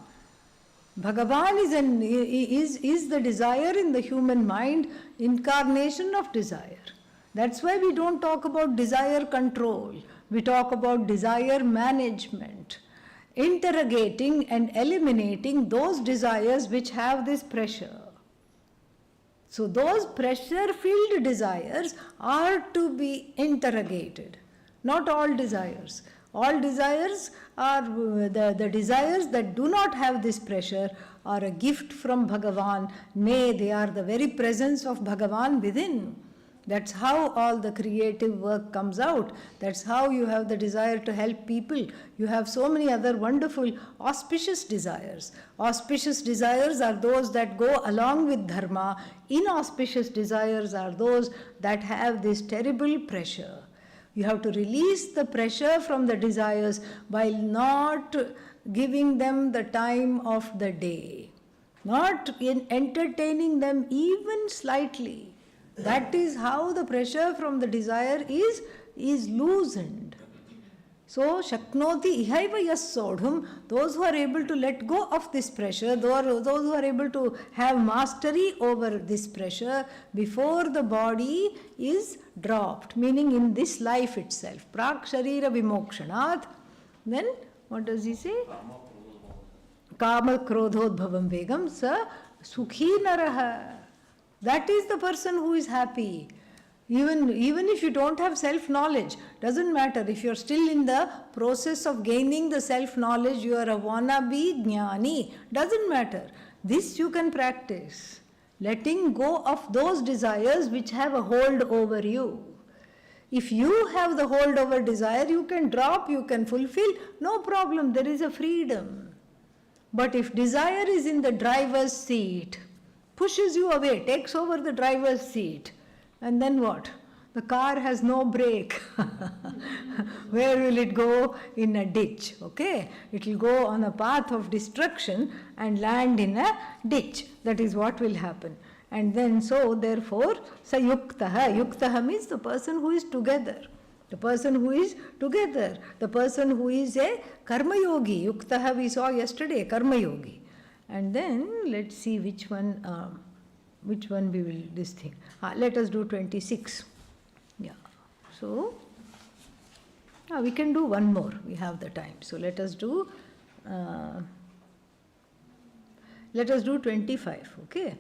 Bhagavan is the desire in the human mind, incarnation of desire. That's why we don't talk about desire control. We talk about desire management. Interrogating and eliminating those desires which have this pressure. So those pressure-filled desires are to be interrogated. Not all desires. All desires are, the desires that do not have this pressure are a gift from Bhagavan. Nay, they are the very presence of Bhagavan within. That's how all the creative work comes out. That's how you have the desire to help people. You have so many other wonderful auspicious desires. Auspicious desires are those that go along with dharma. Inauspicious desires are those that have this terrible pressure. You have to release the pressure from the desires while not giving them the time of the day, not entertaining them even slightly. That is how the pressure from the desire is loosened. So, Shaknoti ihaiva yas sodhum, those who are able to let go of this pressure, those who are able to have mastery over this pressure before the body is dropped, meaning in this life itself. Prak sharira vimokshanat. Then, what does he say? Kama krodhodbhavam vegam sa sukhi naraha. That is the person who is happy. Even if you don't have self-knowledge, doesn't matter. If you're still in the process of gaining the self-knowledge, you are a wannabe jnani, doesn't matter. This you can practice. Letting go of those desires which have a hold over you. If you have the hold over desire, you can drop, you can fulfill, no problem, there is a freedom. But if desire is in the driver's seat, pushes you away, takes over the driver's seat, and then what? The car has no brake. Where will it go? In a ditch, okay? It will go on a path of destruction and land in a ditch. That is what will happen. And then so, therefore, sayuktaha. Yuktaha means the person who is together. The person who is together. The person who is a karma yogi. Yuktaha we saw yesterday, karma yogi. And then, let's see which one we will, this thing. Let us do 26. Yeah. So, we can do one more. We have the time. So, let us do 25. Okay.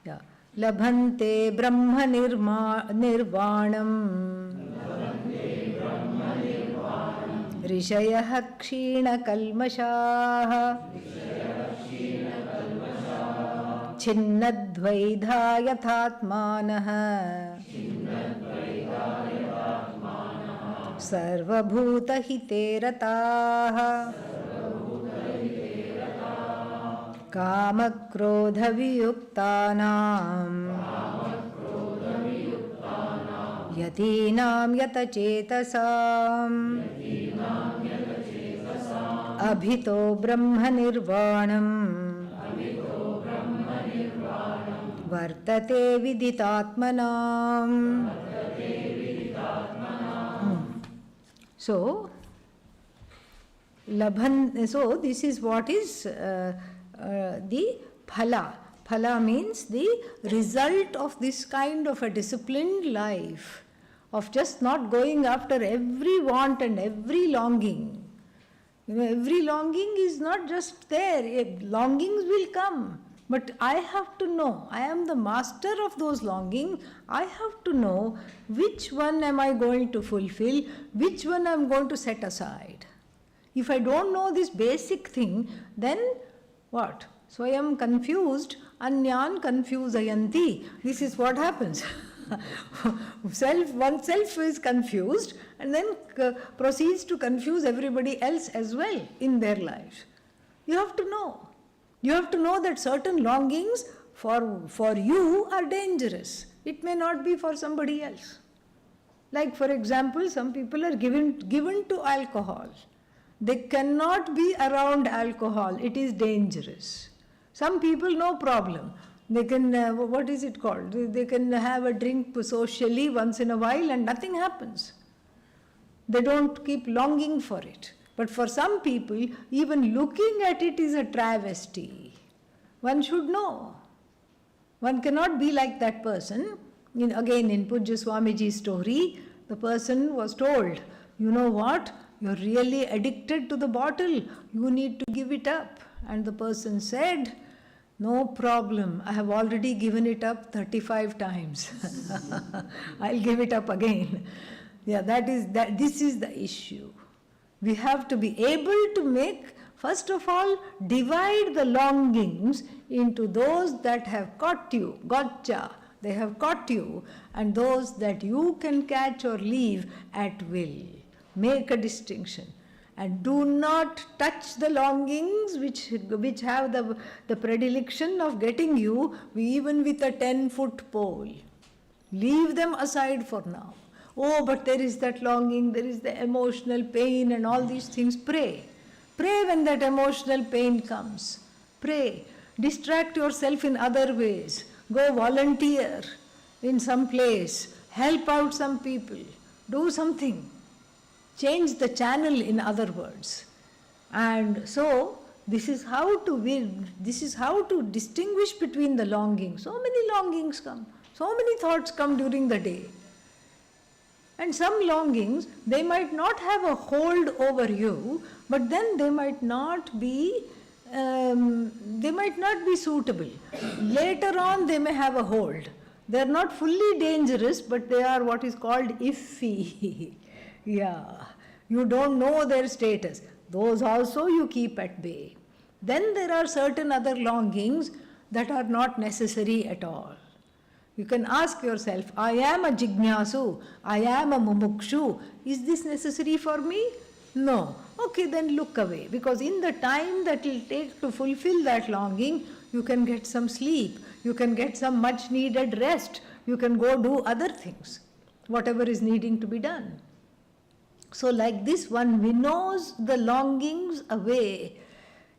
Yeah. Labhante brahma nirvanam rishayah kshina kalmashaha छिन्नद्वैधा यथात्मानः सर्वभूतहिते रताः कामक्रोधवियुक्तानां यतीनां यतचेतसाम् अभितो ब्रह्मनिर्वाणम् वर्तते विदितात्मनाम्. So, this is what is the phala. Phala means the result of this kind of a disciplined life, of just not going after every want and every longing. Every longing is not just there. Longings will come. But I have to know, I am the master of those longings. I have to know which one am I going to fulfill, which one I am going to set aside. If I don't know this basic thing, then what? So I am confused, anyan confusayanti. This is what happens. Oneself is confused and then proceeds to confuse everybody else as well in their lives. You have to know. You have to know that certain longings for you are dangerous. It may not be for somebody else. Like for example, some people are given to alcohol. They cannot be around alcohol. It is dangerous. Some people, no problem. They can, what is it called? They can have a drink socially once in a while and nothing happens. They don't keep longing for it. But for some people, even looking at it is a travesty. One should know. One cannot be like that person. Again, in Pujya Swamiji's story, the person was told, you know what, you're really addicted to the bottle. You need to give it up. And the person said, no problem. I have already given it up 35 times. I'll give it up again. Yeah, this is the issue. We have to be able to make, first of all, divide the longings into those that have caught you, gotcha, they have caught you, and those that you can catch or leave at will. Make a distinction. And do not touch the longings which have the predilection of getting you even with a 10-foot pole. Leave them aside for now. Oh, but there is that longing, there is the emotional pain and all these things. Pray. Pray when that emotional pain comes. Pray. Distract yourself in other ways. Go volunteer in some place. Help out some people. Do something. Change the channel, in other words. And so, this is how to distinguish between the longings. So many longings come. So many thoughts come during the day. And some longings, they might not have a hold over you, but then they might not be suitable. Later on, they may have a hold. They are not fully dangerous, but they are what is called iffy. Yeah, you don't know their status. Those also you keep at bay. Then there are certain other longings that are not necessary at all. You can ask yourself, I am a jignasu, I am a mumukshu. Is this necessary for me? No. Okay, then look away. Because in the time that it will take to fulfill that longing, you can get some sleep, you can get some much needed rest, you can go do other things, whatever is needing to be done. So like this, one winnows the longings away,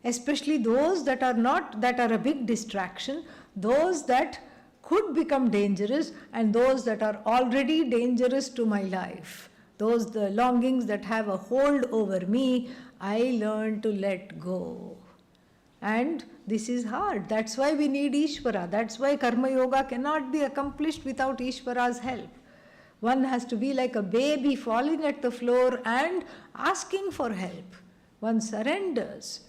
especially those that are a big distraction, those that could become dangerous, and those that are already dangerous to my life. Those the longings that have a hold over me, I learn to let go. And this is hard. That's why we need Ishvara. That's why Karma Yoga cannot be accomplished without Ishvara's help. One has to be like a baby falling at the floor and asking for help. One surrenders.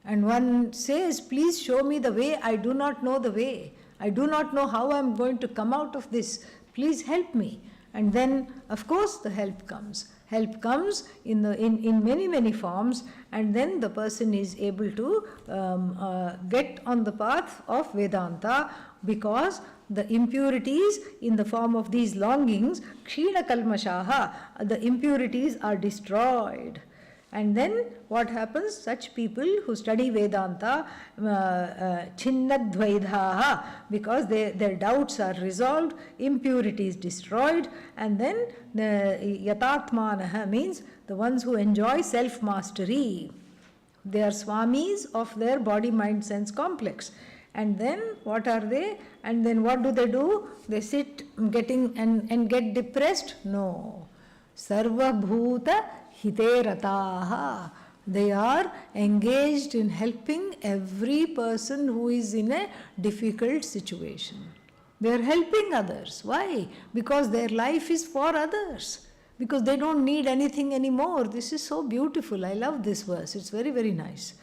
And one says, please show me the way. I do not know the way. I do not know how I am going to come out of this. Please help me. And then, of course, the help comes. Help comes in many, many forms, and then the person is able to get on the path of Vedanta, because the impurities in the form of these longings, kshina kalmashaha, the impurities are destroyed. And then what happens? Such people who study Vedanta, chinnadvaidhaha, because their doubts are resolved, impurities destroyed, and then yatatmanaha means the ones who enjoy self-mastery. They are swamis of their body, mind, sense complex. And then what are they? And then what do? They sit and get depressed? No. Sarva bhuta hiterataha. They are engaged in helping every person who is in a difficult situation. They are helping others. Why? Because their life is for others. Because they don't need anything anymore. This is so beautiful. I love this verse. It's very, very nice.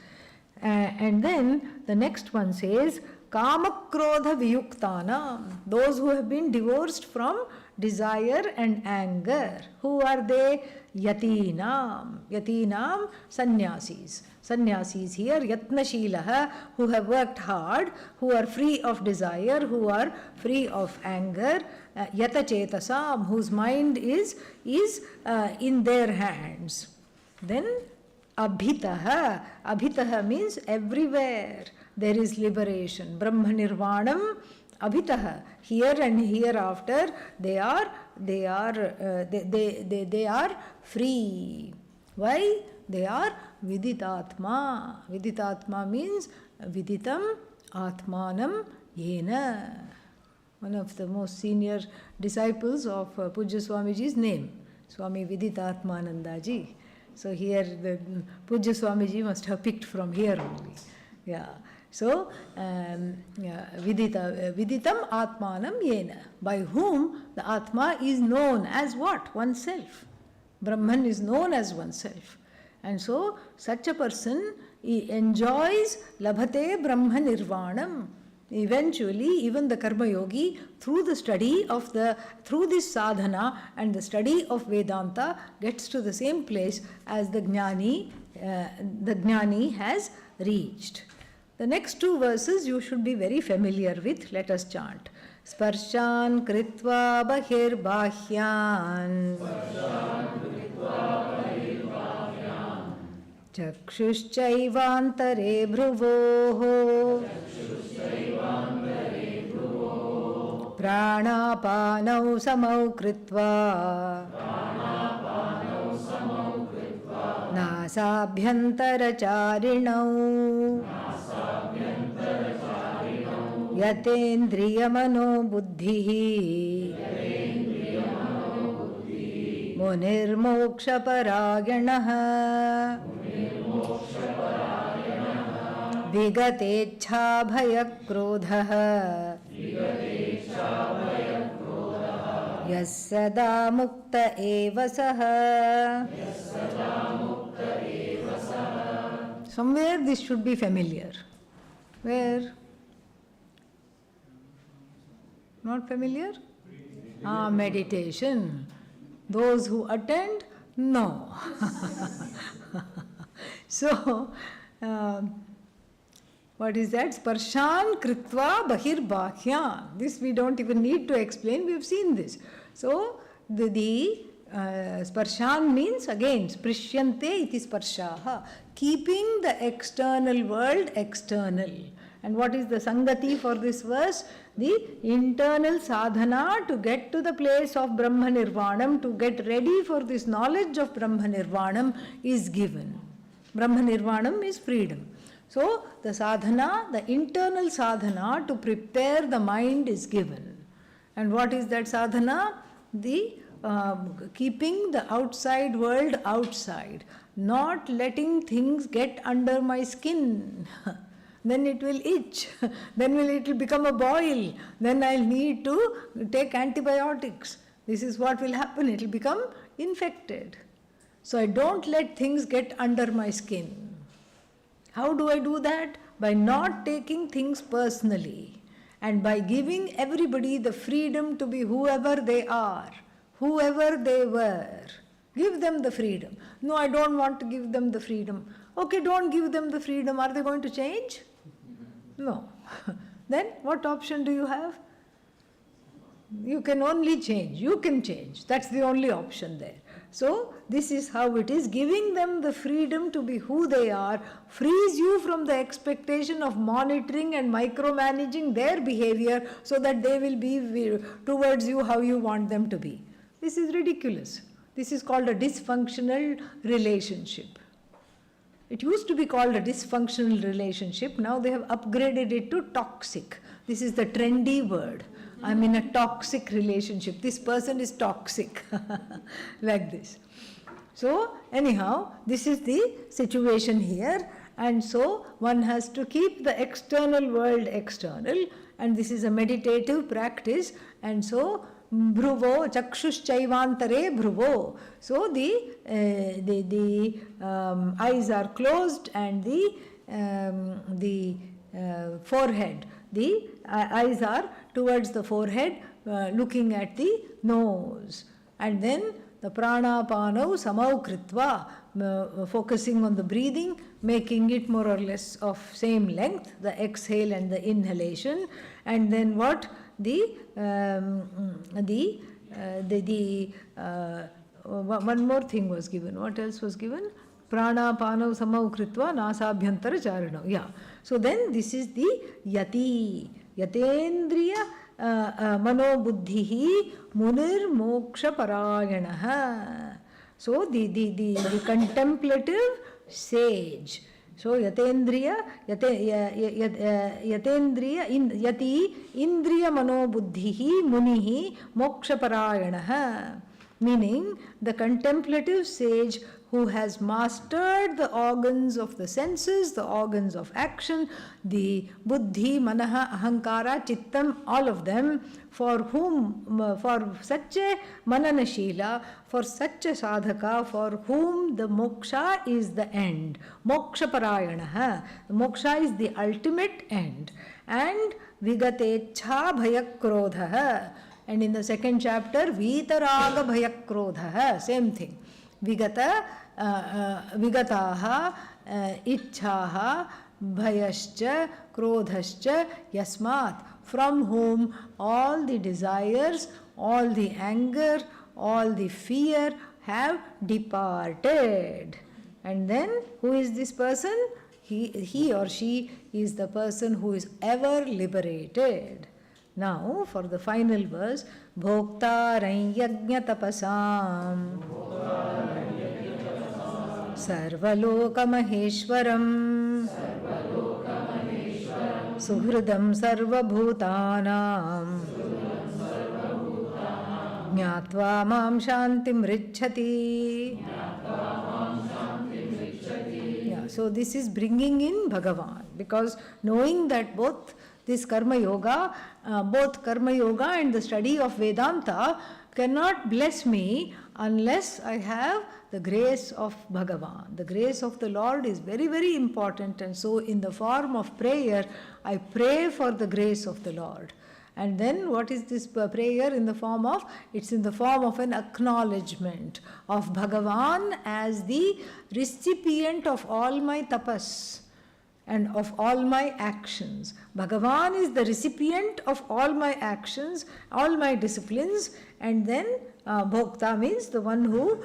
And then the next one says, Kamakrodha viyuktanam. Those who have been divorced from desire and anger. Who are they? Yatinam. Yatinam, sannyasis. Sannyasis here, yatnashilaha, who have worked hard, who are free of desire, who are free of anger. Yatachetasam, whose mind is in their hands. Then abhitaha. Abhitaha means everywhere there is liberation. Brahma nirvanam abhitaha. Here and hereafter they are free. Why? They are viditatma. Viditatma means viditam atmanam yena. One of the most senior disciples of Pujya Swamiji's name, Swami Viditatmananda ji. So here the Pujya Swamiji must have picked from here only. Yeah. So, viditam atmanam yena, by whom the Atma is known as what? Oneself. Brahman is known as oneself. And so, such a person enjoys labhate brahma nirvanam. Eventually, even the Karma Yogi, through the study of through this sadhana and the study of Vedanta, gets to the same place as the Jnani has reached. The next two verses you should be very familiar with. Let us chant. Sparshan kritva bahir bahyan Chakshushchaivantare bhruvoho Pranapanau samau kritva Nasabhyantaracharinau Yatendriyamano buddhihi Munirmokshaparayanah Vigatecha bhayakrodhah Yassada mukta eva saha. Somewhere this should be familiar. Where? Not familiar? Meditation. Those who attend, no. So, what is that? Sparshan kritva bahirbhahyan. This we don't even need to explain, we have seen this. So, the sparshan means again, sprishyante iti sparshaha. Keeping the external world external. And what is the sangati for this verse? The internal sadhana to get to the place of Brahma Nirvanam, to get ready for this knowledge of Brahma Nirvanam is given. Brahma Nirvanam is freedom. So, the sadhana, the internal sadhana to prepare the mind is given. And what is that sadhana? The keeping the outside world outside, not letting things get under my skin. Then it will itch, then it will become a boil, then I'll need to take antibiotics. This is what will happen, it will become infected. So I don't let things get under my skin. How do I do that? By not taking things personally and by giving everybody the freedom to be whoever they are, whoever they were. Give them the freedom. No, I don't want to give them the freedom. Okay, don't give them the freedom. Are they going to change? No. Then what option do you have? You can only change. You can change. That's the only option there. So, this is how it is. Giving them the freedom to be who they are frees you from the expectation of monitoring and micromanaging their behavior so that they will be towards you how you want them to be. This is ridiculous. This is called a dysfunctional relationship. It used to be called a dysfunctional relationship. Now they have upgraded it to toxic. This is the trendy word. I'm in a toxic relationship. This person is toxic. Like this. So, anyhow, this is the situation here. And so, one has to keep the external world external. And this is a meditative practice. And so, Bhruvo, Chakshushchaivantare Bhruvo. So the eyes are closed and the forehead. The eyes are towards the forehead, looking at the nose. And then the pranapanau samau kritva, focusing on the breathing, making it more or less of same length, the exhale and the inhalation. And then what? One more thing was given. What else was given? Pranapanau samau kritva nasabhyantara charinau. Yeah. So then this is the yati. Yatendriya mano buddhihi munir moksha parayanaha. So the contemplative sage. So yatendriya yati indriya mano buddhihi munihi moksha parayanaha. Meaning the contemplative sage who has mastered the organs of the senses, the organs of action, the buddhi, manaha, ahankara, chittam, all of them, for whom, for such a mananashila, for such a sadhaka, for whom the moksha is the end. Moksha parayanaha. Moksha is the ultimate end. And vigatecha bhayakrodhaha. And in the second chapter, vitaraga bhayakrodhaha. Same thing. Vigataha ichchaha bhayascha krodhascha yasmat, from whom all the desires, all the anger, all the fear have departed. And then who is this person? He or she is the person who is ever liberated. Now for the final verse, Bhoktaram yajna tapasam Sarvaloka Maheshwaram Suhridam Sarvabhutanam Jnatva Mam Shantim Richati. Yeah, so this is bringing in Bhagavan, because knowing that both this Karma Yoga, both Karma Yoga and the study of Vedanta cannot bless me unless I have the grace of Bhagavan. The grace of the Lord is very, very important, and so in the form of prayer, I pray for the grace of the Lord. And then what is this prayer in the form of? It's in the form of an acknowledgement of Bhagavan as the recipient of all my tapas and of all my actions. Bhagavan is the recipient of all my actions, all my disciplines, and then Bhokta means the one who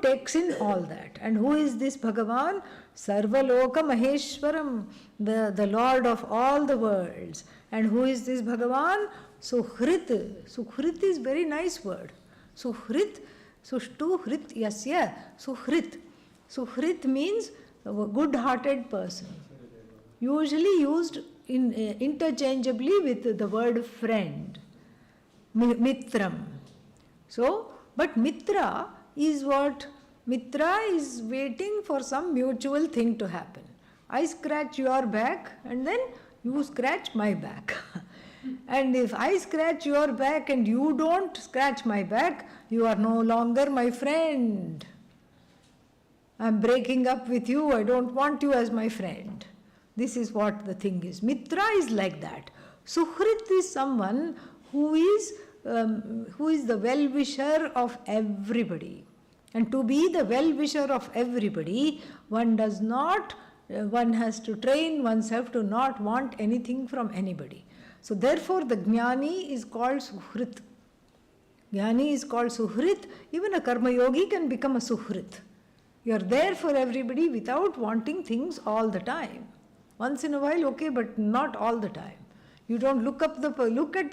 takes in all that. And who is this Bhagavan? Sarvaloka Maheshwaram, the Lord of all the worlds. And who is this Bhagavan? Suhrit. Suhrit is very nice word. Suhrit, sushtu hrit yasya. Suhrit. Suhrit means a good-hearted person. Usually used interchangeably with the word friend. Mitram. So, but Mitra is what? Mitra is waiting for some mutual thing to happen. I scratch your back and then you scratch my back. And if I scratch your back and you don't scratch my back, you are no longer my friend. I'm breaking up with you. I don't want you as my friend. This is what the thing is. Mitra is like that. Suhrit is someone who is the well-wisher of everybody. And to be the well-wisher of everybody, one has to train oneself to not want anything from anybody. So therefore the Jnani is called Suhrit. Jnani is called Suhrit. Even a Karma Yogi can become a Suhrit. You are there for everybody without wanting things all the time. Once in a while, okay, but not all the time. You don't look at the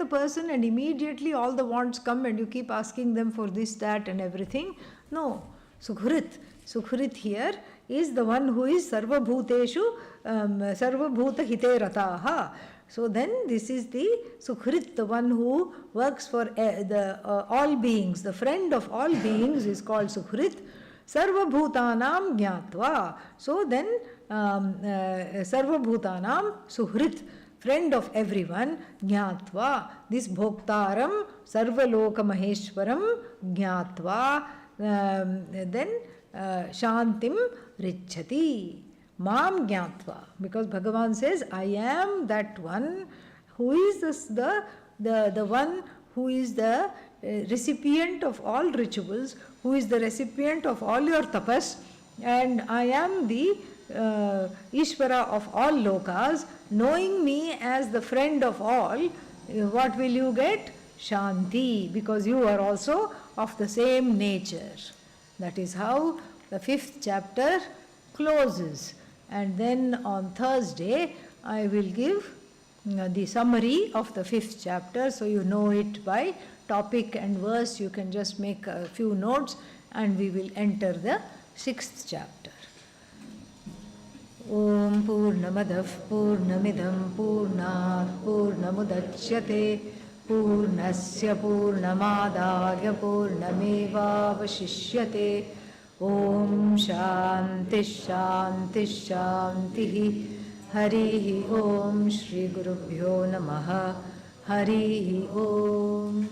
person and immediately all the wants come and you keep asking them for this, that and everything. No. Suhrit. Suhrit here is the one who is Sarva Bhuteshu, Sarva Bhuta Hite Rataha. So then this is the Suhrit, the one who works for all beings. The friend of all beings is called Suhrit. Sarva Bhutanam Jnatva. So then Sarva Bhutanam Suhrit, friend of everyone, Jnatva. This Bhoktaram Sarvaloka Maheshwaram Jnatva. Then Shantim Richati. Mam Jnatva. Because Bhagavan says, I am that one who is the one who is the recipient of all rituals, who is the recipient of all your tapas, and I am the Ishvara of all lokas. Knowing me as the friend of all, what will you get? Shanti, because you are also of the same nature. That is how the 5th chapter closes. And then on Thursday, I will give the summary of the 5th chapter, so you know it by topic and verse. You can just make a few notes and we will enter the 6th chapter. Om Purnamadav Purnamidam Purnat Purnamudachyate Purnasya Purnamadaya Purnamevavashishyate. Om Shanti Shanti Shanti. Harihi Om Shri Gurubhyo Namaha. Harihi Om.